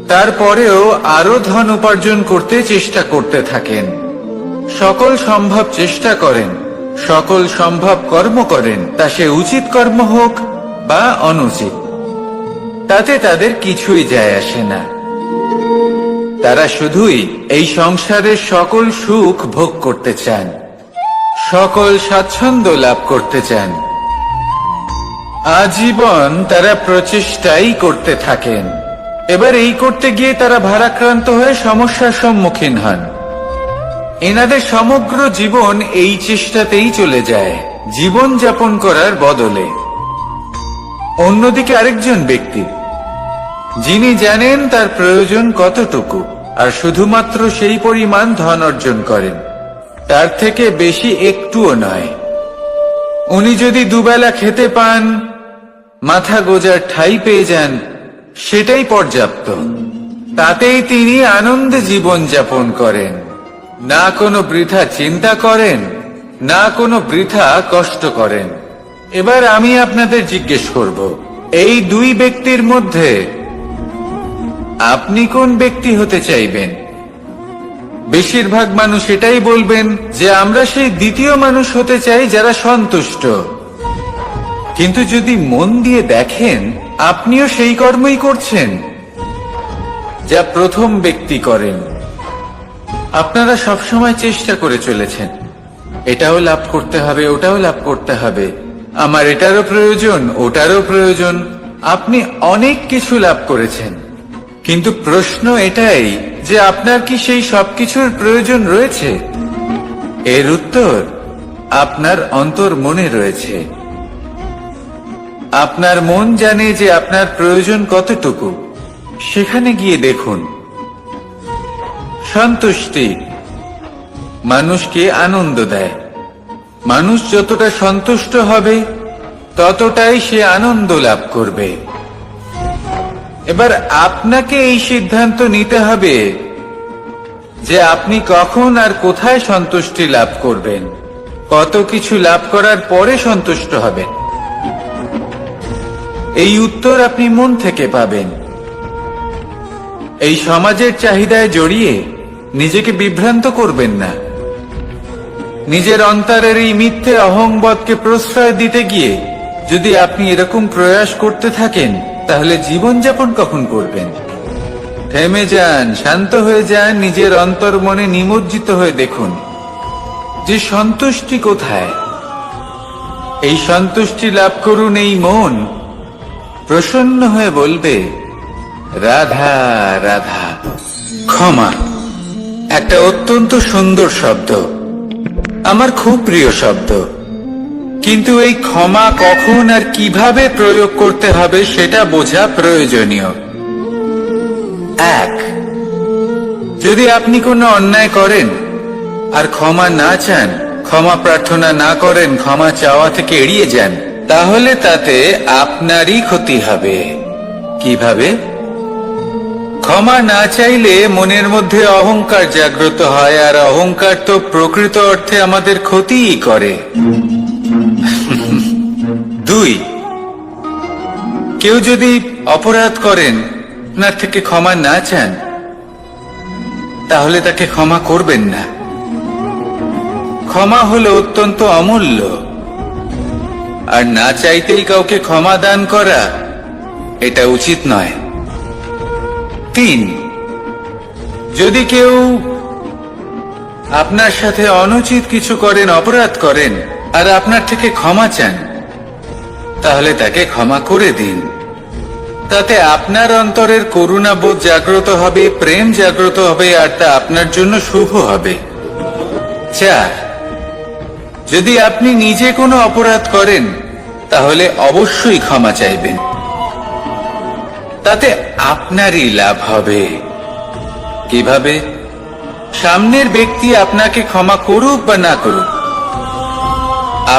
তারপরেও আরো ধন উপার্জন করতে চেষ্টা করতে থাকেন। সকল সম্ভব চেষ্টা করেন, সকল সম্ভব কর্ম করেন, তা সে উচিত কর্ম হোক বা অনুচিত। তাতে তাদের কিছুই যায় আসে না। তারা শুধুই এই সংসারের সকল সুখ ভোগ করতে চান, সকল স্বাচ্ছন্দ্য লাভ করতে চান। আজীবন তারা প্রচেষ্টাই করতে থাকেন। এবার এই করতে গিয়ে তারা ভারাক্রান্ত হয়ে সমস্যার সম্মুখীন হন। এনাদের সমগ্র জীবন এই চেষ্টাতেই চলে যায়, জীবন যাপন করার বদলে। অন্যদিকে আরেকজন ব্যক্তি, যিনি জানেন তার প্রয়োজন কতটুকু, আর শুধুমাত্র সেই পরিমাণ ধন অর্জন করেন, তার থেকে বেশি একটুও নয়। উনি যদি দুবেলা খেতে পান, মাথা গোজার ঠাঁই পেয়ে যান, সেটাই পর্যাপ্ত। তাতেই তিনি আনন্দে জীবন যাপন করেন, না কোনো বৃথা চিন্তা করেন, না কোনো বৃথা কষ্ট করেন। এবার আমি আপনাদের জিজ্ঞেস করব, এই দুই ব্যক্তির মধ্যে আপনি কোন ব্যক্তি হতে চাইবেন? বেশিরভাগ মানুষ এটাই বলবেন যে আমরা সেই দ্বিতীয় মানুষ হতে চাই যারা সন্তুষ্ট। কিন্তু যদি মন দিয়ে দেখেন, আপনিও সেই কর্মই করছেন যা প্রথম ব্যক্তি করেন। আপনারা সবসময় চেষ্টা করে চলেছেন, এটাও লাভ করতে হবে, ওটাও লাভ করতে হবে, আমার এটারও প্রয়োজন, ওটারও প্রয়োজন। আপনি অনেক কিছু লাভ করেছেন, কিন্তু প্রশ্ন এটাই যে আপনার কি সেই সবকিছুর প্রয়োজন রয়েছে? এর উত্তর আপনার অন্তর্মনে রয়েছে। আপনার মন জানে যে আপনার প্রয়োজন কতটুকু। সেখানে গিয়ে দেখুন। সন্তুষ্টি মানুষকে আনন্দ দেয়। মানুষ যতটা সন্তুষ্ট হবে, ততটাই সে আনন্দ লাভ করবে। এবার আপনাকে এই সিদ্ধান্ত নিতে হবে যে আপনি কখন আর কোথায় সন্তুষ্টি লাভ করবেন, কত কিছু লাভ করার পরে সন্তুষ্ট হবেন। এই উত্তর আপনি মন থেকে পাবেন। এই সমাজের চাহিদায় জড়িয়ে নিজেকে বিভ্রান্ত করবেন না। নিজের অন্তরের এই মিথ্যে অহংবোধকে প্রশ্রয় দিতে গিয়ে যদি আপনি এরকম প্রয়াস করতে থাকেন, তাহলে জীবনযাপন কখন করবেন? থেমে যান, শান্ত হয়ে যান, নিজের অন্তর্মনে নিমজ্জিত হয়ে দেখুন যে সন্তুষ্টি কোথায়। এই সন্তুষ্টি লাভ করুন। এই মন প্রসন্ন হয়ে বলবে, রাধা রাধা। ক্ষমা একটা অত্যন্ত সুন্দর শব্দ, আমার খুব প্রিয় শব্দ। কিন্তু এই ক্ষমা কখন আর কিভাবে প্রয়োগ করতে হবে সেটা বোঝা প্রয়োজনীয়। এক, যদি আপনি কোনো অন্যায় করেন আর ক্ষমা না চান, ক্ষমা প্রার্থনা না করেন, ক্ষমা চাওয়া থেকে এড়িয়ে যান, তাহলে তাতে আপনারই ক্ষতি হবে। কিভাবে? ক্ষমা না চাইলে মনের মধ্যে অহংকার জাগ্রত হয়, আর অহংকার তো প্রকৃত অর্থে আমাদের ক্ষতিই করে। দুই, কেউ যদি অপরাধ করেন, আপনার থেকে ক্ষমা না চান, তাহলে তাকে ক্ষমা করবেন না। ক্ষমা হলো অত্যন্ত অমূল্য, আর না চাইতেই কাউকে ক্ষমা দান করা এটা উচিত নয়। তিন, যদি কেউ আপনার সাথে অনুচিত কিছু করেন, অপরাধ করেন, আর আপনার থেকে ক্ষমা চান, তাহলে তাকে ক্ষমা করে দিন। তাতে আপনার অন্তরের করুণাবোধ জাগ্রত হবে, প্রেম জাগ্রত হবে, আর তা আপনার জন্য শুভ হবে। চার, যদি আপনি নিজে কোনো অপরাধ করেন, তাহলে অবশ্যই ক্ষমা চাইবেন। তাতে আপনারই লাভ হবে। কিভাবে? সামনের ব্যক্তি আপনাকে ক্ষমা করুক বা না করুক,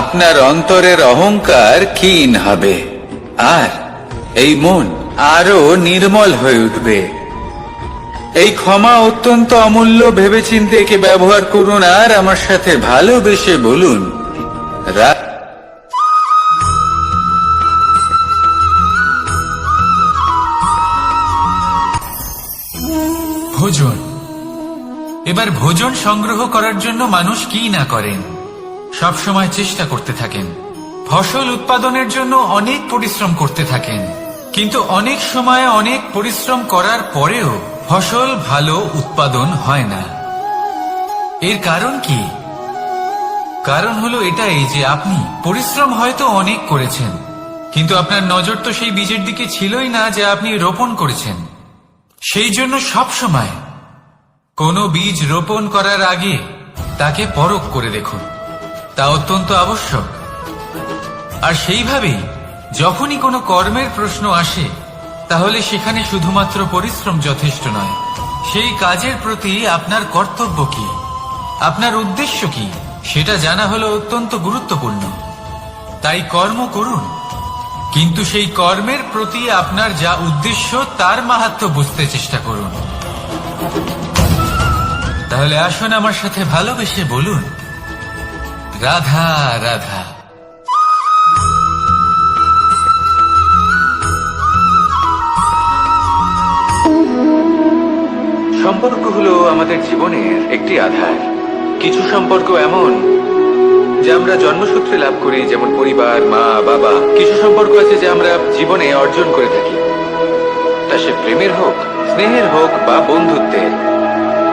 আপনার অন্তরের অহংকার ক্ষীণ হবে, আর এই মন আরো নির্মল হয়ে উঠবে। এই ক্ষমা অত্যন্ত অমূল্য, ভেবেচিন্তে একে ব্যবহার করুন, আর আমার সাথে ভালোবেসে বলুন, ভোজন। এবার ভোজন সংগ্রহ করার জন্য মানুষ কি না করেন, সব সময় চেষ্টা করতে থাকেন। ফসল উৎপাদনের জন্য অনেক পরিশ্রম করতে থাকেন, কিন্তু অনেক সময় অনেক পরিশ্রম করার পরেও ফসল ভালো উৎপাদন হয় না। এর কারণ কি? কারণ হলো এটাই যে আপনি পরিশ্রম হয়তো অনেক করেছেন, কিন্তু আপনার নজর তো সেই বীজের দিকে ছিলই না যা আপনি রোপণ করেছেন। সেই জন্য সব সময় কোনো বীজ রোপণ করার আগে তাকে পরখ করে দেখুন, তা অত্যন্ত আবশ্যক। আর সেইভাবেই যখনই কোনো কর্মের প্রশ্ন আসে, তাহলে সেখানে শুধুমাত্র পরিশ্রম যথেষ্ট নয়। সেই কাজের প্রতি আপনার কর্তব্য কি, আপনার উদ্দেশ্য কি, সেটা জানা হলো অত্যন্ত গুরুত্বপূর্ণ। তাই কর্ম করুন, কিন্তু সেই কর্মের প্রতি আপনার যা উদ্দেশ্য তার মাহাত্ম্য বুঝতে চেষ্টা করুন। তাহলে আসুন আমার সাথে ভালোবেসে বলুন, রাধা রাধা। সম্পর্ক হলো আমাদের জীবনের একটি আধার। কিছু সম্পর্ক এমন যে আমরা জন্মসূত্রে লাভ করি, যেমন পরিবার, মা, বাবা। কিছু সম্পর্ক আছে যে আমরা জীবনে অর্জন করে থাকি, তা সে প্রেমের হোক, স্নেহের হোক বা বন্ধুত্বের।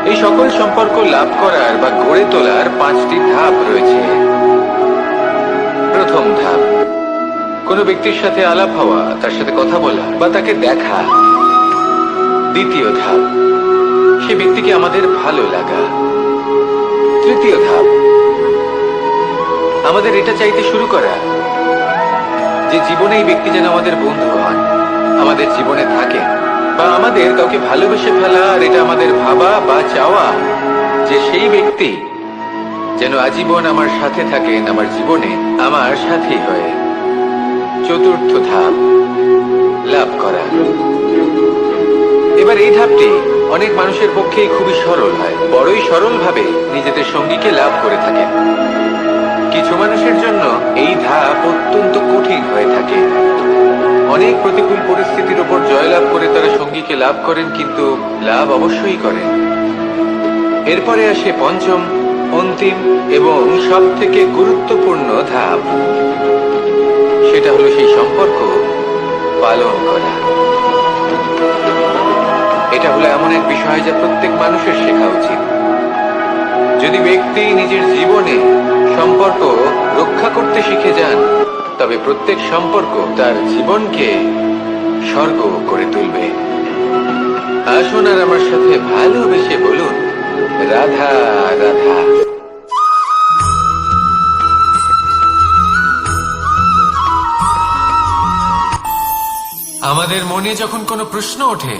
এই সকল সম্পর্ক লাভ করার বা গড়ে তোলার 5টি ধাপ রয়েছে। প্রথম ধাপ, কোনো ব্যক্তির সাথে আলাপ হওয়া, তার সাথে কথা বলা বা তাকে দেখা। দ্বিতীয় ধাপ, সে ব্যক্তিকে আমাদের ভালো লাগা। তৃতীয় ধাপ, আমাদের এটা চাইতে শুরু করা যে জীবনে এই ব্যক্তি যেন আমাদের বন্ধু হন, আমাদের জীবনে থাকেন, বা আমাদের কাউকে ভালোবেসে ফেলা। আর এটা আমাদের ভাবা বা চাওয়া যে সেই ব্যক্তি যেন আজীবন আমার সাথে থাকেন, আমার জীবনে আমার সাথী হয়ে। চতুর্থ ধাপ, লাভ করা। এবার এই ধাপটি অনেক মানুষের পক্ষেই খুবই সরল হয়, বড়ই সরল ভাবে নিজেদের সঙ্গীকে লাভ করে থাকেন। কিছু মানুষের জন্য এই ধাপ অত্যন্ত কঠিন হয়ে থাকে। অনেক প্রতিকূল পরিস্থিতির উপর জয়লাভ করে তারা সঙ্গীকে লাভ করেন, কিন্তু লাভ অবশ্যই করেন। এরপরে আসে পঞ্চম, অন্তিম এবং সব থেকে গুরুত্বপূর্ণ ধাপ। সেটা হলো সেই সম্পর্ক পালন করা। এটা হলো এমন এক বিষয় যা প্রত্যেক মানুষের শেখা উচিত। যদি ব্যক্তি নিজের জীবনে সম্পর্ক রক্ষা করতে শিখে যান, তবে প্রত্যেক সম্পর্ক তার জীবনকে স্বর্গ করে তুলবে। আসুন আর আমার সাথে ভালোবেসে বলুন, রাধা রাধা। আমাদের মনে যখন কোনো প্রশ্ন ওঠে,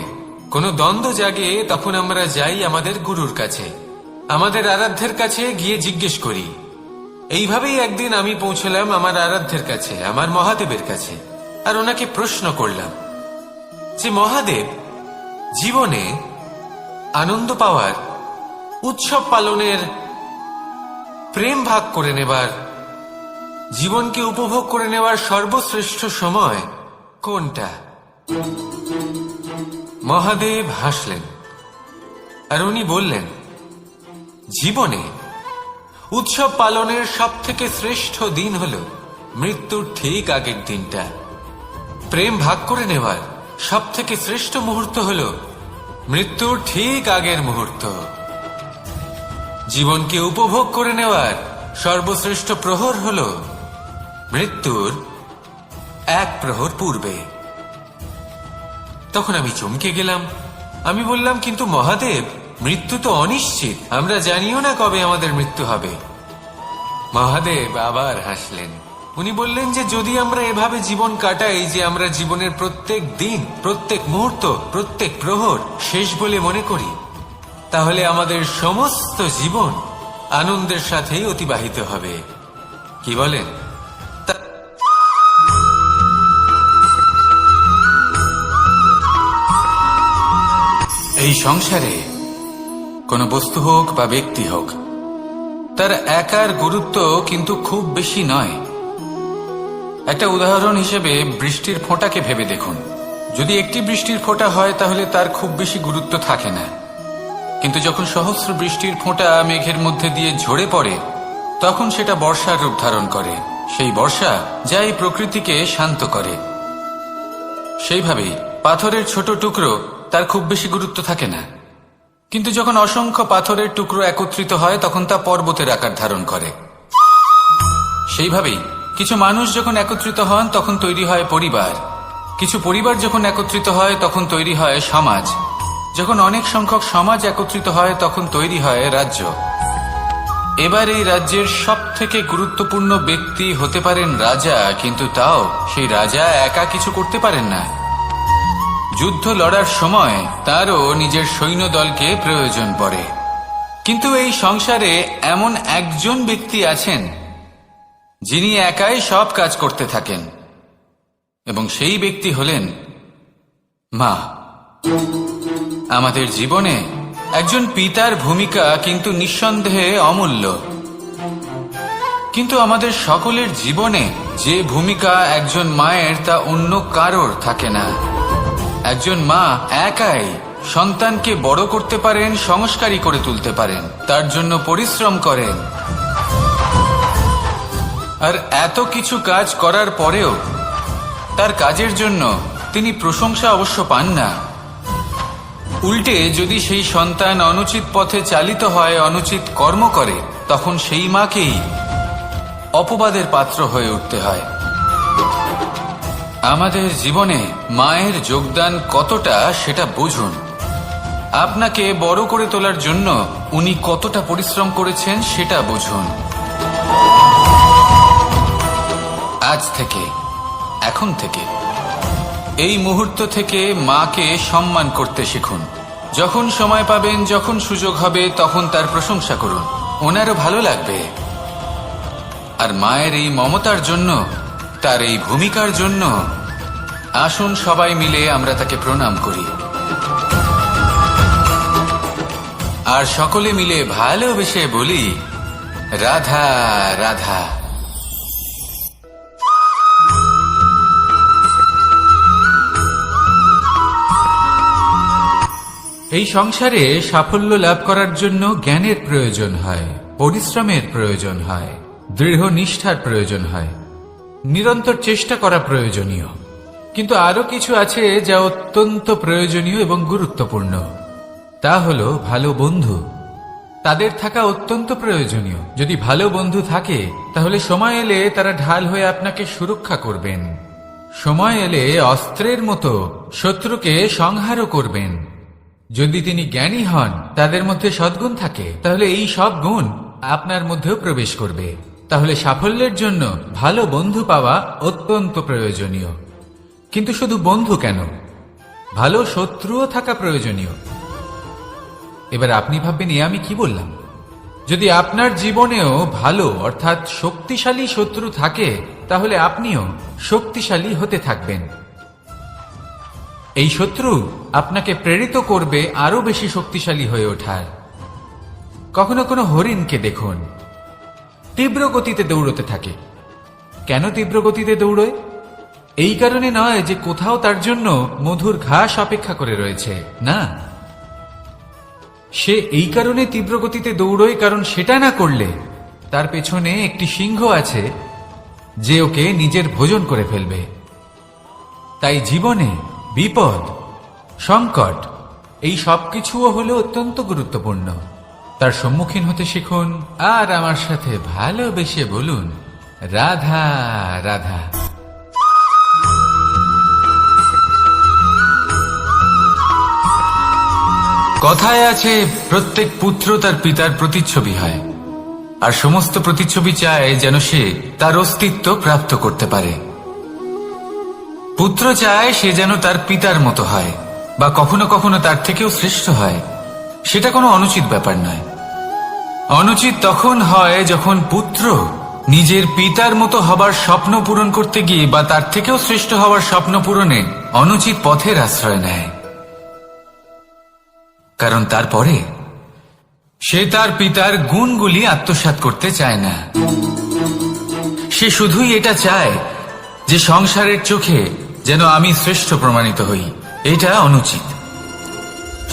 কোনো দ্বন্দ্ব জাগে, তখন আমরা যাই আমাদের গুরুর কাছে, আমাদের আরাধ্যের কাছে গিয়ে জিজ্ঞেস করি। এইভাবেই একদিন আমি পৌঁছলাম আমার আরাধ্যের কাছে, আমার মহাদেবের কাছে, আর ওনাকে প্রশ্ন করলাম যে মহাদেব, জীবনে আনন্দ পাওয়ার, উৎসব পালনের, প্রেম ভাগ করে নেবার, জীবনকে উপভোগ করে নেওয়ার সর্বশ্রেষ্ঠ সময় কোনটা? মহাদেব হাসলেন আর উনি বললেন, জীবনে উৎসব পালনের সব থেকে শ্রেষ্ঠ দিন হল মৃত্যুর ঠিক আগের দিনটা। প্রেম ভাগ করে নেওয়ার সব থেকে শ্রেষ্ঠ মুহূর্ত হল মৃত্যুর ঠিক আগের মুহূর্ত। জীবনকে উপভোগ করে নেওয়ার সর্বশ্রেষ্ঠ প্রহর হল মৃত্যুর 1 প্রহর পূর্বে। তখন আমি চমকে গেলাম। আমি বললাম, কিন্তু মহাদেব, মৃত্যু তো অনিশ্চিত, আমরা জানিও না কবে আমাদের মৃত্যু হবে। মহাদেব আবার হাসলেন। উনি বললেন যে যদি আমরা এভাবে জীবন কাটাই যে আমরা জীবনের প্রত্যেক দিন, প্রত্যেক মুহূর্ত, প্রত্যেক প্রহর শেষ বলে মনে করি, তাহলে আমাদের সমস্ত জীবন আনন্দের সাথেই অতিবাহিত হবে। কি বলেন? এই সংসারে কোনো বস্তু হোক বা ব্যক্তি হোক, তার একার গুরুত্ব কিন্তু খুব বেশি নয়। একটা উদাহরণ হিসেবে বৃষ্টির ফোঁটাকে ভেবে দেখুন। যদি একটি বৃষ্টির ফোঁটা হয় তাহলে তার খুব বেশি গুরুত্ব থাকে না, কিন্তু যখন সহস্র বৃষ্টির ফোঁটা মেঘের মধ্যে দিয়ে ঝরে পড়ে, তখন সেটা বর্ষার রূপ ধারণ করে। সেই বর্ষা যা এই প্রকৃতিকে শান্ত করে। সেইভাবেই পাথরের ছোট টুকরো তার খুব বেশি গুরুত্ব থাকে না, কিন্তু যখন অসংখ্য পাথরের টুকরো একত্রিত হয় তখন তা পর্বতের আকার ধারণ করে। সেইভাবেই কিছু মানুষ যখন একত্রিত হন তখন তৈরি হয় পরিবার, কিছু পরিবার যখন একত্রিত হয় তখন তৈরি হয় সমাজ, যখন অনেক সংখ্যক সমাজ একত্রিত হয় তখন তৈরি হয় রাজ্য। এবার এই রাজ্যের সব থেকে গুরুত্বপূর্ণ ব্যক্তি হতে পারেন রাজা, কিন্তু তাও সেই রাজা একা কিছু করতে পারেন না। যুদ্ধ লড়ার সময় তারও নিজের সৈন্যদলকে প্রয়োজন পড়ে। কিন্তু এই সংসারে এমন একজন ব্যক্তি আছেন যিনি একাই সব কাজ করতে থাকেন, এবং সেই ব্যক্তি হলেন মা। আমাদের জীবনে একজন পিতার ভূমিকা কিন্তু নিঃসন্দেহে অমূল্য, কিন্তু আমাদের সকলের জীবনে যে ভূমিকা একজন মায়ের তা অন্য কারোর থাকে না। একজন মা একাই সন্তানকে বড় করতে পারেন, সংস্কারী করে তুলতে পারেন, তার জন্য পরিশ্রম করেন। আর এত কিছু কাজ করার পরেও তার কাজের জন্য তিনি প্রশংসা অবশ্য পান না। উল্টে যদি সেই সন্তান অনুচিত পথে চালিত হয়, অনুচিত কর্ম করে, তখন সেই মাকেই অপবাদের পাত্র হয়ে উঠতে হয়। আমাদের জীবনে মায়ের যোগদান কতটা সেটা বুঝুন। আপনাকে বড় করে তোলার জন্য উনি কতটা পরিশ্রম করেছেন সেটা বুঝুন। আজ থেকে, এখন থেকে, এই মুহূর্ত থেকে মাকে সম্মান করতে শিখুন। যখন সময় পাবেন, যখন সুযোগ হবে, তখন তার প্রশংসা করুন, ওনারও ভালো লাগবে। আর মায়ের এই মমতার জন্য, তার এই ভূমিকার জন্য আসুন সবাই মিলে আমরা তাকে প্রণাম করি, আর সকলে মিলে ভালোবেসে বলি, রাধা রাধা। এই সংসারে সাফল্য লাভ করার জন্য জ্ঞানের প্রয়োজন হয়, পরিশ্রমের প্রয়োজন হয়, দৃঢ় নিষ্ঠার প্রয়োজন হয়, নিরন্তর চেষ্টা করা প্রয়োজনীয়। কিন্তু আরো কিছু আছে যা অত্যন্ত প্রয়োজনীয় এবং গুরুত্বপূর্ণ। তা হলো ভালো বন্ধু। তাদের থাকা অত্যন্ত প্রয়োজনীয়। যদি ভালো বন্ধু থাকে তাহলে সময় এলে তারা ঢাল হয়ে আপনাকে সুরক্ষা করবেন। সময় এলে অস্ত্রের মতো শত্রুকে সংহারও করবেন। যদি তিনি জ্ঞানী হন, তাদের মধ্যে সদ্গুণ থাকে, তাহলে এই সব গুণ আপনার মধ্যেও প্রবেশ করবে। তাহলে সাফল্যের জন্য ভালো বন্ধু পাওয়া অত্যন্ত প্রয়োজনীয়। কিন্তু শুধু বন্ধু কেন, ভালো শত্রুও থাকা প্রয়োজনীয়। এবার আপনি ভাববেন, আমি কি বললাম? যদি আপনার জীবনেও ভালো অর্থাৎ শক্তিশালী শত্রু থাকে, তাহলে আপনিও শক্তিশালী হতে থাকবেন। এই শত্রু আপনাকে প্রেরিত করবে আরো বেশি শক্তিশালী হয়ে ওঠার। কখনো কোনো হরিণকে দেখুন, তীব্র গতিতে দৌড়তে থাকে। কেন তীব্র গতিতে দৌড়য়? এই কারণে নয় যে কোথাও তার জন্য মধুর ঘাস অপেক্ষা করে রয়েছে, না। সে এই কারণে তীব্র গতিতে দৌড়য় কারণ সেটা না করলে তার পেছনে একটি সিংহ আছে যে ওকে নিজের ভোজন করে ফেলবে। তাই জীবনে বিপদ, সংকট, এই সবকিছুও হলো অত্যন্ত গুরুত্বপূর্ণ। তার সম্মুখীন হতে শিখুন, আর আমার সাথে ভালোবেসে বলুন, রাধা রাধা। কথায় আছে, প্রত্যেক পুত্র তার পিতার প্রতিচ্ছবি হয়, আর সমস্ত প্রতিচ্ছবি চায় যেন সে তার অস্তিত্ব প্রাপ্ত করতে পারে। পুত্র চায় সে যেন তার পিতার মতো হয়, বা কখনো কখনো তার থেকেও শ্রেষ্ঠ হয়। সেটা কোনো অনুচিত ব্যাপার নয়। অনুচিত তখন হয় যখন পুত্র নিজের পিতার মতো হবার স্বপ্ন পূরণ করতে গিয়ে বা তার থেকেও শ্রেষ্ঠ হওয়ার স্বপ্ন পূরণে অনুচিত পথের আশ্রয় নেয়। কারণ তারপরে সে তার পিতার গুণগুলি আত্মসাৎ করতে চায় না। সে শুধুই এটা চায় যে সংসারের চোখে যেন আমি শ্রেষ্ঠ প্রমাণিত হই। এটা অনুচিত।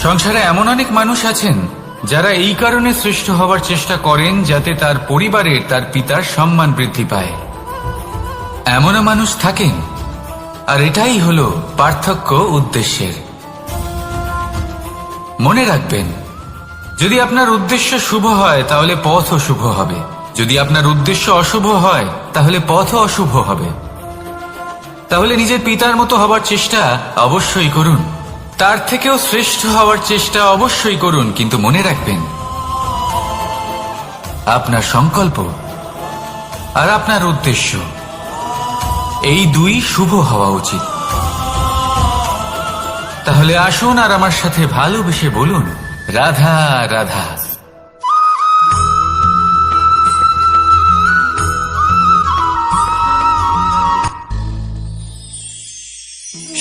সংসারে এমন অনেক মানুষ আছেন যারা এই কারণে শ্রেষ্ঠ হবার চেষ্টা করেন যাতে তার পরিবারের, তার পিতার সম্মান বৃদ্ধি পায়। এমনও মানুষ থাকেন আর এটাই হলো পার্থক্য উদ্দেশ্যের। মনে রাখবেন, যদি আপনার উদ্দেশ্য শুভ হয় তাহলে পথও শুভ হবে, যদি আপনার উদ্দেশ্য অশুভ হয় তাহলে পথও অশুভ হবে। তাহলে নিজের পিতার মতো হবার চেষ্টা অবশ্যই করুন, তার থেকেও শ্রেষ্ঠ হওয়ার চেষ্টা অবশ্যই করুন, কিন্তু মনে রাখবেন আপনার সংকল্প আর আপনার উদ্দেশ্য এই দুই শুভ হওয়া উচিত। তাহলে আসুন আর আমার সাথে ভালোবেসে বলুন, রাধা রাধা।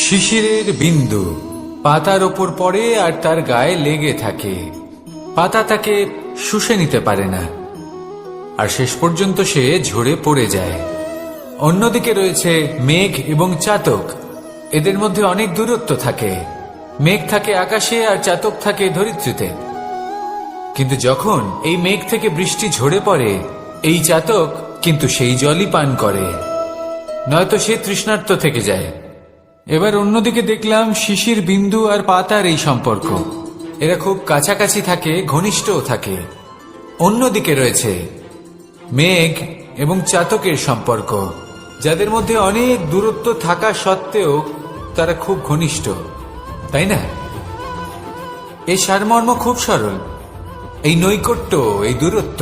শিশিরের বিন্দু পাতার ওপর পড়ে আর তার গায়ে লেগে থাকে। পাতা তাকে শুষে নিতে পারে না, আর শেষ পর্যন্ত সে ঝরে পড়ে যায়। অন্যদিকে রয়েছে মেঘ এবং চাতক। এদের মধ্যে অনেক দূরত্ব থাকে। মেঘ থাকে আকাশে আর চাতক থাকে ধরিত্রীতে। কিন্তু যখন এই মেঘ থেকে বৃষ্টি ঝরে পড়ে, এই চাতক কিন্তু সেই জলই পান করে, নয়তো সে তৃষ্ণার্ত থেকে যায়। এবার অন্যদিকে দেখলাম শিশির বিন্দু আর পাতার এই সম্পর্ক। এরা খুব কাছাকাছি থাকে, ঘনিষ্ঠও থাকে। অন্যদিকে রয়েছে মেঘ এবং চাতকের সম্পর্ক, যাদের মধ্যে অনেক দূরত্ব থাকা সত্ত্বেও তারা খুব ঘনিষ্ঠ, তাই না? এই সারমর্ম খুব সরল। এই নৈকট্য, এই দূরত্ব,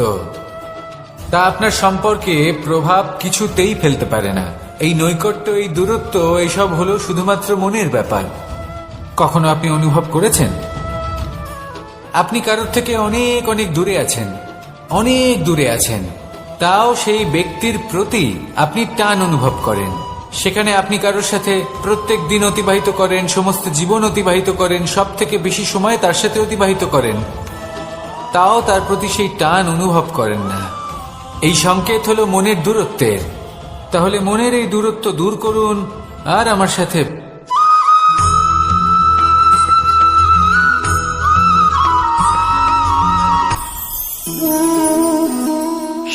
তা আপনার সম্পর্কে প্রভাব কিছুতেই ফেলতে পারে না। এই নৈকট্য, এই দূরত্ব, এইসব হলো শুধুমাত্র মনের ব্যাপার। কখনো আপনি অনুভব করেছেন আপনি কারোর থেকে অনেক অনেক দূরে আছেন, অনেক দূরে আছেন, তাও সেই ব্যক্তির প্রতি আপনি টান অনুভব করেন। সেখানে আপনি কারোর সাথে প্রত্যেক দিন অতিবাহিত করেন, সমস্ত জীবন অতিবাহিত করেন, সব থেকে বেশি সময় তার সাথে অতিবাহিত করেন, তাও তার প্রতি সেই টান অনুভব করেন না। এই সংকেত হলো মনের দূরত্বের। তাহলে মনের এই দূরত্ব দূর করুন আর আমার সাথে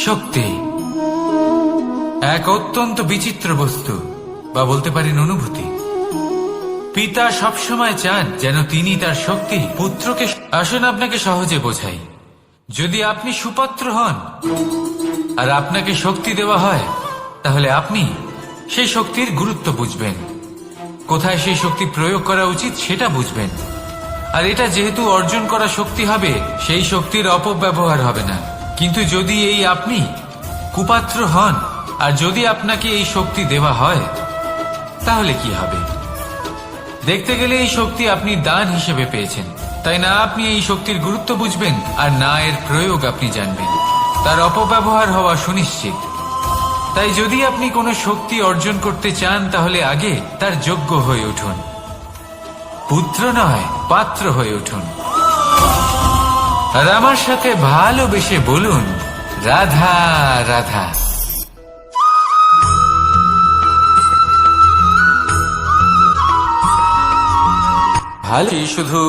শক্তি এক অত্যন্ত বিচিত্র বস্তু, বা বলতে পারেন অনুভূতি। পিতা সবসময় চান যেন তিনি তার শক্তি পুত্রকে। আসুন আপনাকে সহজে বোঝাই। যদি আপনি সুপাত্র হন আর আপনাকে শক্তি দেওয়া হয়, তাহলে আপনি সেই শক্তির গুরুত্ব বুঝবেন, কোথায় সেই শক্তি প্রয়োগ করা উচিত সেটা বুঝবেন। আর এটা যেহেতু অর্জন করা শক্তি হবে, সেই শক্তির অপব্যবহার হবে না। কিন্তু যদি এই আপনি কুপাত্র হন আর যদি আপনাকে এই শক্তি দেওয়া হয়, তাহলে কি হবে? দেখতে গেলে এই শক্তি আপনি দান হিসেবে পেয়েছেন, তাই না আপনি এই শক্তির গুরুত্ব বুঝবেন আর না এর প্রয়োগ আপনি জানবেন। তার অপব্যবহার হওয়া সুনিশ্চিত। তাই যদি আপনি কোনো শক্তি অর্জন করতে চান, তাহলে আগে তার যোগ্য হয়ে উঠুন। পুত্র নয়, পাত্র হয়ে উঠুন। আর আমার সাথে ভালোবেসে বলুন, রাধা রাধা। ভালো, শুধু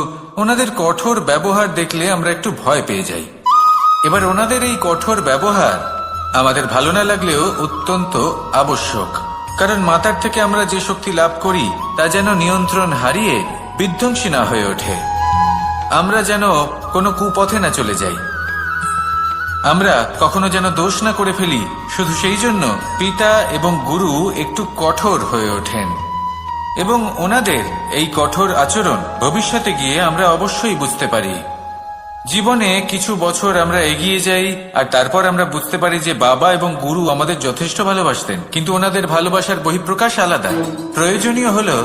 ওনাদের কঠোর ব্যবহার দেখলে আমরা একটু ভয় পেয়ে যাই। এবার ওনাদের এই কঠোর ব্যবহার আমাদের ভালো না লাগলেও অত্যন্ত আবশ্যক, কারণ মাতার থেকে আমরা যে শক্তি লাভ করি তা যেন নিয়ন্ত্রণ হারিয়ে বিধ্বংসী না হয়ে ওঠে। আমরা যেন কোনো কুপথে না চলে যাই, আমরা কখনো যেন দোষ না করে ফেলি। শুধু সেই জন্য পিতা এবং গুরু একটু কঠোর হয়ে ওঠেন, এবং ওনাদের এই কঠোর আচরণ ভবিষ্যতে গিয়ে আমরা অবশ্যই বুঝতে পারি। জীবনে কিছু বছর আমরা এগিয়ে যাই আর তারপর আমরা বুঝতে পারি যে বাবা এবং গুরু আমাদের যথেষ্ট ভালোবাসতেন, কিন্তু ওনাদের ভালোবাসার বহিঃপ্রকাশ আলাদা। প্রয়োজনীয় হলো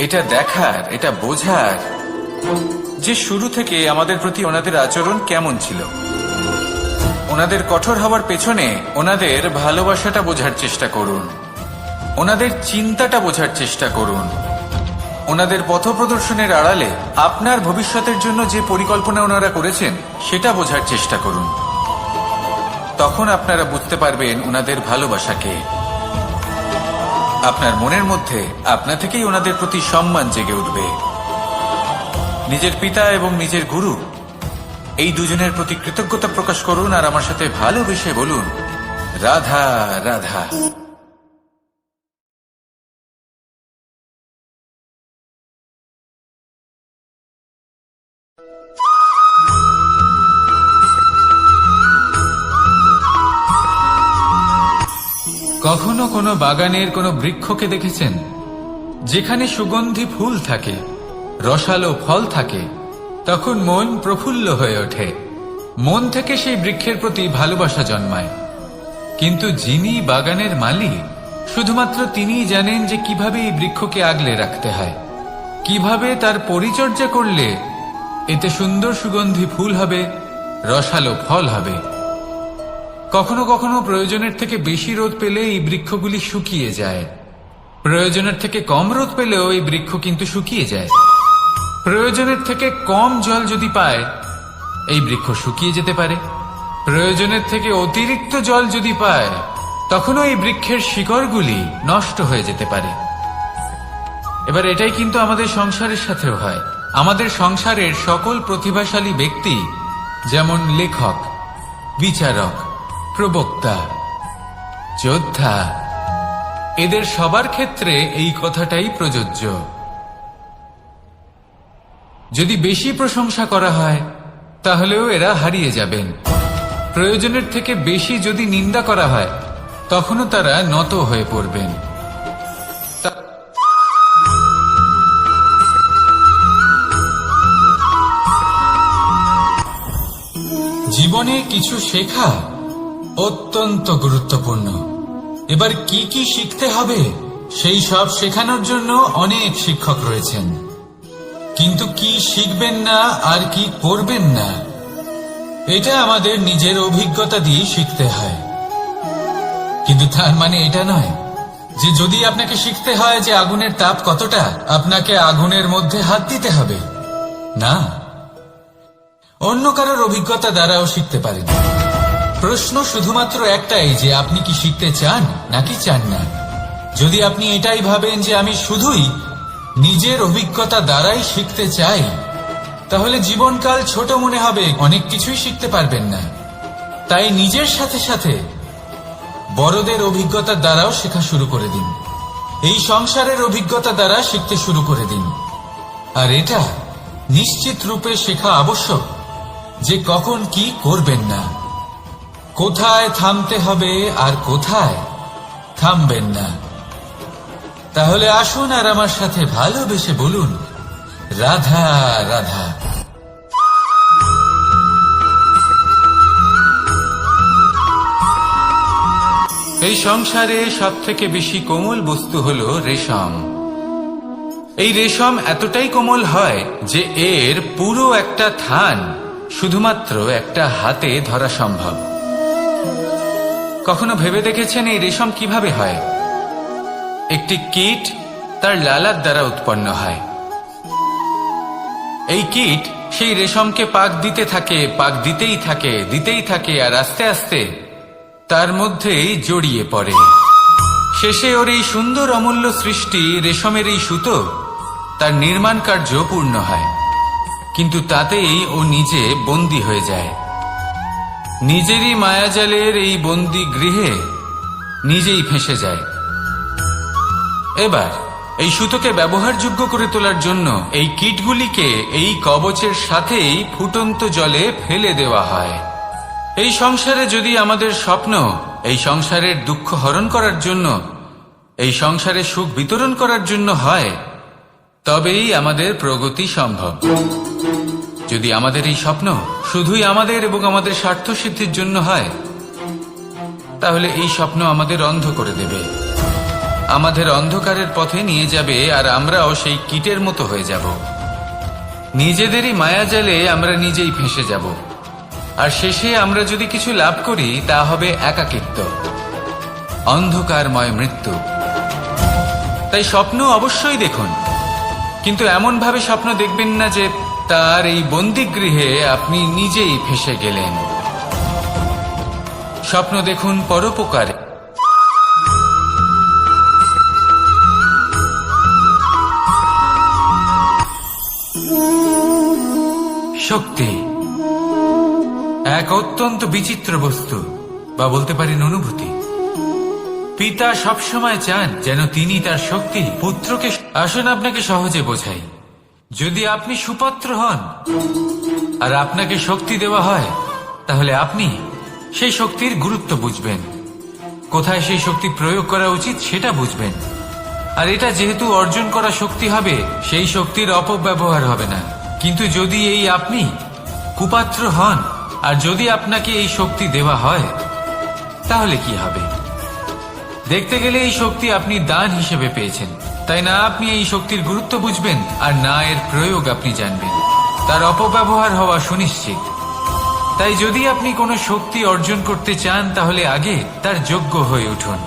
এটা দেখার, এটা বোঝার যে শুরু থেকে আমাদের প্রতি ওনাদের আচরণ কেমন ছিল। ওনাদের কঠোর হওয়ার পেছনে ওনাদের ভালোবাসাটা বোঝার চেষ্টা করুন, ওনাদের চিন্তাটা বোঝার চেষ্টা করুন, ওনাদের পথপ্রদর্শনের আড়ালে আপনার ভবিষ্যতের জন্য যে পরিকল্পনা ওনারা করেছেন সেটা বোঝার চেষ্টা করুন। তখন আপনারা বুঝতে পারবেন ওনাদের ভালোবাসাকে। আপনার মনের মধ্যে আপনা থেকেই ওনাদের প্রতি সম্মান জেগে উঠবে। নিজের পিতা এবং নিজের গুরু এই দুজনের প্রতি কৃতজ্ঞতা প্রকাশ করুন আর আমার সাথে ভালোবেসে বলুন, রাধা রাধা। কখনো কোনো বাগানের কোনো বৃক্ষকে দেখেছেন যেখানে সুগন্ধি ফুল থাকে, রসালো ফল থাকে? তখন মন প্রফুল্ল হয়ে ওঠে, মন থেকে সেই বৃক্ষের প্রতি ভালোবাসা জন্মায়। কিন্তু যিনি বাগানের মালিক, শুধুমাত্র তিনিই জানেন যে কিভাবে এই বৃক্ষকে আগলে রাখতে হয়, কিভাবে তার পরিচর্যা করলে এতে সুন্দর সুগন্ধি ফুল হবে, রসালো ফল হবে। কখনো কখনো প্রয়োজনের থেকে বেশি রোদ পেলে এই বৃক্ষগুলি শুকিয়ে যায়, প্রয়োজনের থেকে কম রোদ পেলেও এই বৃক্ষ কিন্তু শুকিয়ে যায়। প্রয়োজনের থেকে কম জল যদি পায়, এই বৃক্ষ শুকিয়ে যেতে পারে। প্রয়োজনের থেকে অতিরিক্ত জল যদি পায়, তখনও এই বৃক্ষের শিকড়গুলি নষ্ট হয়ে যেতে পারে। এবার এটাই কিন্তু আমাদের সংসারের সাথেও হয়। আমাদের সংসারের সকল প্রতিভাশালী ব্যক্তি, যেমন লেখক, বিচারক, প্রবক্তা, যোদ্ধা, এদের সবার ক্ষেত্রে এই কথাটাই প্রযোজ্য। যদি বেশি প্রশংসা করা হয়, তাহলেও এরা হারিয়ে যাবেন। প্রয়োজনের থেকে বেশি যদি নিন্দা করা হয়, তখনও তারা নত হয়ে পড়বেন। জীবনে কিছু শেখা অত্যন্ত গুরুত্বপূর্ণ। এবার কি কি শিখতে হবে, সেই সব শেখানোর জন্য অনেক শিক্ষক রয়েছেন। কিন্তু কি শিখবেন না আর কি করবেন না, এটা আমাদের নিজের অভিজ্ঞতা দিয়ে শিখতে হয়। কিন্তু তার মানে এটা নয় যে যদি আপনাকে শিখতে হয় যে আগুনের তাপ কতটা, আপনাকে আগুনের মধ্যে হাত দিতে হবে। না, অন্য কারোর অভিজ্ঞতা দ্বারাও শিখতে পারেন। প্রশ্ন শুধুমাত্র একটাই যে আপনি কি শিখতে চান নাকি চান না। যদি আপনি এটাই ভাবেন যে আমি শুধুই নিজের অভিজ্ঞতা দ্বারাই শিখতে চাই, তাহলে জীবনকাল ছোট মনে হবে, অনেক কিছুই শিখতে পারবেন না। তাই নিজের সাথে সাথে বড়দের অভিজ্ঞতা দ্বারাও শেখা শুরু করে দিন। এই সংসারের অভিজ্ঞতা দ্বারা শিখতে শুরু করে দিন। আর এটা নিশ্চিত রূপে শেখা আবশ্যক যে কখন কি করবেন না, কোথায় থামতে হবে আর কোথায় থামবেন না। তাহলে আসুন আর আমার সাথে ভালোবেসে বলুন, রাধা রাধা। এই সংসারে সব থেকে বেশি কোমল বস্তু হলো রেশম। এই রেশম এতটাই কোমল হয় যে এর পুরো একটা থান শুধুমাত্র একটা হাতে ধরা সম্ভব। কখনো ভেবে দেখেছেন এই রেশম কিভাবে হয়? একটি কীট তার লালার দ্বারা উৎপন্ন হয়। এই কীট সেই রেশমকে পাক দিতে থাকে, পাক দিতেই থাকে, আর আস্তে আস্তে তার মধ্যেই জড়িয়ে পড়ে। শেষে ওর এই সুন্দর অমূল্য সৃষ্টি রেশমের এই সুতো, তার নির্মাণ কার্য পূর্ণ হয়। কিন্তু তাতেই ও নিজে বন্দী হয়ে যায়। নিজেরই মায়াজালের এই বন্দী গৃহে নিজেই ফেঁসে যায়। এবার এই সুতোকে ব্যবহারযোগ্য করে তোলার জন্য এই কীটগুলিকে এই কবচের সাথেই ফুটন্ত জলে ফেলে দেওয়া হয়। এই সংসারে যদি আমাদের স্বপ্ন এই সংসারের দুঃখ হরণ করার জন্য, এই সংসারে সুখ বিতরণ করার জন্য হয়, তবেই আমাদের প্রগতি সম্ভব। যদি আমাদের এই স্বপ্ন শুধুই আমাদের এবং আমাদের স্বার্থ সিদ্ধির জন্য হয়, তাহলে এই স্বপ্ন আমাদের অন্ধ করে দেবে, আমাদের অন্ধকারের পথে নিয়ে যাবে, আর আমরাও সেই কীটের মতো হয়ে যাব। নিজেদেরই মায়াজালে আমরা নিজেই ফেঁসে যাব। আর শেষে আমরা যদি কিছু লাভ করি, তা হবে একাকিত্ব, অন্ধকারময় মৃত্যু। তাই স্বপ্ন অবশ্যই দেখুন, কিন্তু এমন ভাবে স্বপ্ন দেখবেন না যে তার এই বন্দিগৃহে আপনি নিজেই ফেঁসে গেলেন। স্বপ্ন দেখুন পরোপকারে। শক্তি এক অত্যন্ত বিচিত্র বস্তু, বা বলতে পারেন অনুভূতি। পিতা সবসময় চান যেন তিনি তার শক্তি পুত্রকে। আসুন আপনাকে সহজে বোঝাই। যদি আপনি সুপাত্র হন আর আপনাকে শক্তি দেওয়া হয়, তাহলে আপনি সেই শক্তির গুরুত্ব বুঝবেন, কোথায় সেই শক্তি প্রয়োগ করা উচিত সেটা বুঝবেন। আর এটা যেহেতু অর্জন করা শক্তি হবে, সেই শক্তির অপব্যবহার হবে না। কিন্তু যদি এই আপনি কুপাত্র হন আর যদি আপনাকে এই শক্তি দেওয়া হয়, তাহলে কি হবে? দেখতে গেলে এই শক্তি আপনি দান হিসেবে পেয়েছেন, তাই না আপনি এই শক্তির গুরুত্ব বুঝবেন আর না এর প্রয়োগ আপনি জানবেন। তার অপব্যবহার হওয়া সুনিশ্চিত। তাই যদি আপনি কোনো শক্তি অর্জন করতে চান, তাহলে আগে তার যোগ্য হয়ে উঠুন,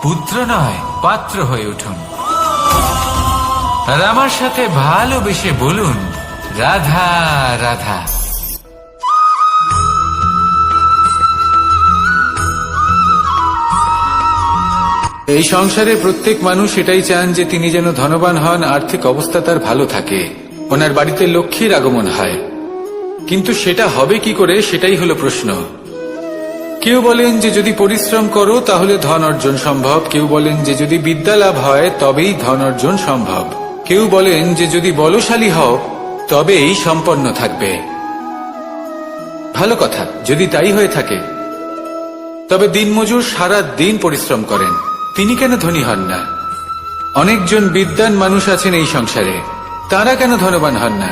পুত্র নয় পাত্র হয়ে উঠুন। আর আমার সাথে ভালোবেসে বলুন, রাধা রাধা। এই সংসারে প্রত্যেক মানুষ এটাই চান যে তিনি যেন ধনবান হন, আর্থিক অবস্থা তার ভালো থাকে, ওনার বাড়িতে লক্ষ্মীর আগমন হয়। কিন্তু সেটা হবে কি করে, সেটাই হলো প্রশ্ন। কেউ বলেন যে যদি পরিশ্রম করো তাহলে ধন অর্জন সম্ভব, কেউ বলেন যে যদি বিদ্যা লাভ হয় তবেই ধন অর্জন সম্ভব, কেউ বলেন যে যদি বলশালী হও তবেই সম্পন্ন থাকবে। ভালো কথা, যদি তাই হয়ে থাকে, তবে দিনমজুর সারা দিন পরিশ্রম করেন, তিনি কেন ধনী হন না? অনেকজন বিদ্বান মানুষ আছেন এই সংসারে, তারা কেন ধনবান হন না?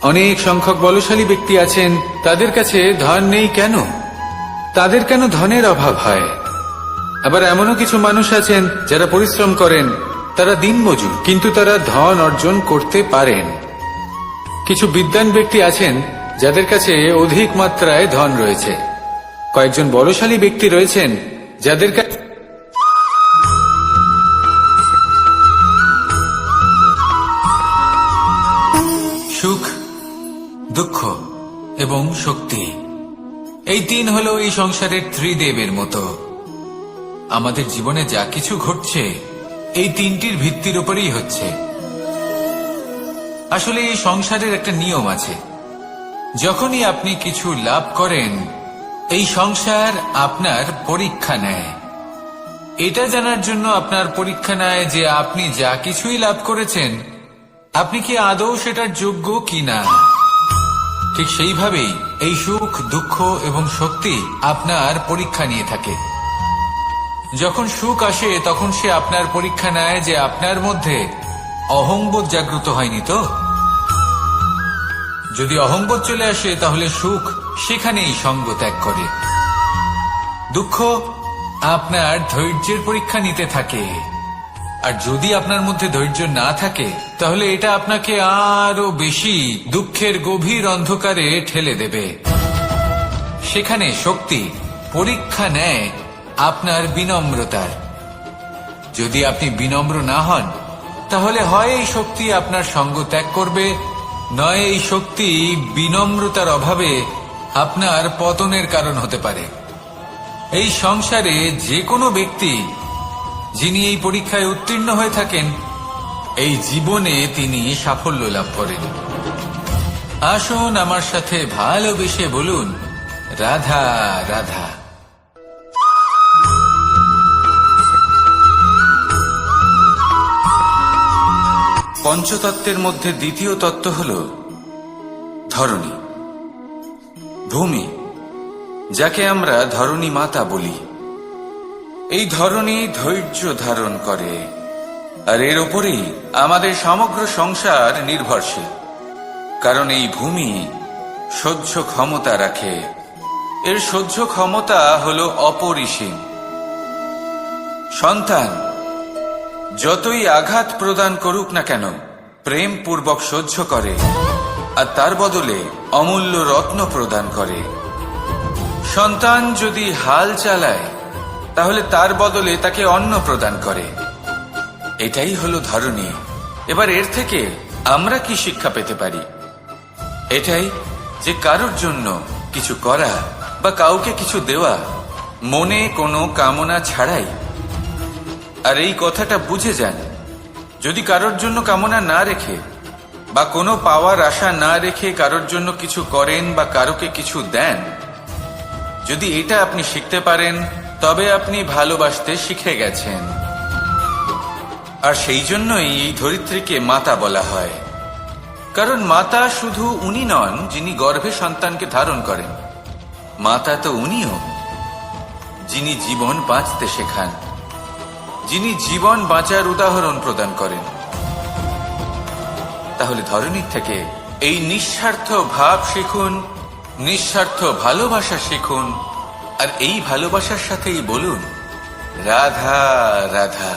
অনেক সংখ্যক বলশালী ব্যক্তি আছেন, তাদের কাছে ধন নেই কেন? তাদের কেন ধনের অভাব হয়? আবার এমনও কিছু মানুষ আছেন যারা পরিশ্রম করেন, তারা দিনমজুর, কিন্তু তারা ধন অর্জন করতে পারেন। কিছু বিদ্বান ব্যক্তি আছেন যাদের কাছে অধিক মাত্রায় ধন রয়েছে। কয়েকজন বলশালী ব্যক্তি রয়েছেন যাদের কাছে সুখ, দুঃখ এবং শক্তি, এই তিন হলো এই সংসারের ত্রিদেবের মতো। আমাদের জীবনে যা কিছু ঘটছে এই তিনটির ভিত্তির উপরেই হচ্ছে। আসলে এই সংসারের একটা নিয়ম আছে, যখনই আপনি কিছু লাভ করেন, এই সংসার আপনার পরীক্ষা নেয়। এটা জানার জন্য আপনার পরীক্ষা নেয় যে আপনি যা কিছুই লাভ করেছেন, আপনি কি আদৌ সেটার যোগ্য কিনা। ঠিক সেইভাবেই এই সুখ, দুঃখ এবং শক্তি আপনার পরীক্ষা নিয়ে থাকে। যখন সুখ আসে তখন সে আপনার পরীক্ষা নেয় যে আপনার মধ্যে অহংবোধ জাগ্রত হয়নি তো। যদি অহংবোধ চলে আসে তাহলে সুখ সেখানেই সঙ্গ ত্যাগ করে। দুঃখ আপনার ধৈর্যের পরীক্ষা নিতে থাকে, আর যদি আপনার মধ্যে ধৈর্য না থাকে তাহলে এটা আপনাকে আরো বেশি দুঃখের গভীর অন্ধকারে ঠেলে দেবে। সেখানে শক্তি পরীক্ষা নেয় আপনার বিনম্রতার। যদি আপনি বিনম্র না হন, তাহলে হয় এই শক্তি আপনার সঙ্গ ত্যাগ করবে, নয় এই শক্তি বিনম্রতার অভাবে আপনার পতনের কারণ হতে পারে। এই সংসারে যে কোনো ব্যক্তি যিনি এই পরীক্ষায় উত্তীর্ণ হয়ে থাকেন, এই জীবনে তিনি সাফল্য লাভ করেন। আসুন আমার সাথে ভালোবেসে বলুন, রাধা রাধা। পঞ্চতত্ত্বের মধ্যে দ্বিতীয় তত্ত্ব হল ধরণী, ভূমি, যাকে আমরা ধরণী মাতা বলি। এই ধরণী ধৈর্য ধারণ করে, আর এর উপরেই আমাদের সমগ্র সংসার নির্ভরশীল। কারণ এই ভূমি সহ্য ক্ষমতা রাখে, এর সহ্য ক্ষমতা হল অপরিসীম। সন্তান যতই আঘাত প্রদান করুক না কেন, প্রেম পূর্বক সহ্য করে, আর তার বদলে অমূল্য রত্ন প্রদান করে। সন্তান যদি হাল চালায়, তাহলে তার বদলে তাকে অন্ন প্রদান করে। এটাই হলো ধরণী। এবার এর থেকে আমরা কি শিক্ষা পেতে পারি? এটাই যে কারোর জন্য কিছু করা বা কাউকে কিছু দেওয়া মনে কোনো কামনা ছাড়াই। আর এই কথাটা বুঝে যান, যদি কারোর জন্য কামনা না রেখে বা কোনো পাওয়ার আশা না রেখে কারোর জন্য কিছু করেন বা কারোকে কিছু দেন, যদি এটা আপনি শিখতে পারেন, তবে আপনি ভালোবাসতে শিখে গেছেন। আর সেই জন্যই এই ধরিত্রীকে মাতা বলা হয়, কারণ মাতা শুধু উনি নন যিনি গর্ভে সন্তানকে ধারণ করেন, মাতা তো উনিও যিনি জীবন বাঁচতে শেখান, যিনি জীবন বাঁচার উদাহরণ প্রদান করেন। তাহলে ধরনীর থেকে এই নিঃস্বার্থ ভাব শিখুন, নিঃস্বার্থ ভালোবাসা শিখুন, আর এই ভালোবাসার সাথেই বলুন রাধা রাধা।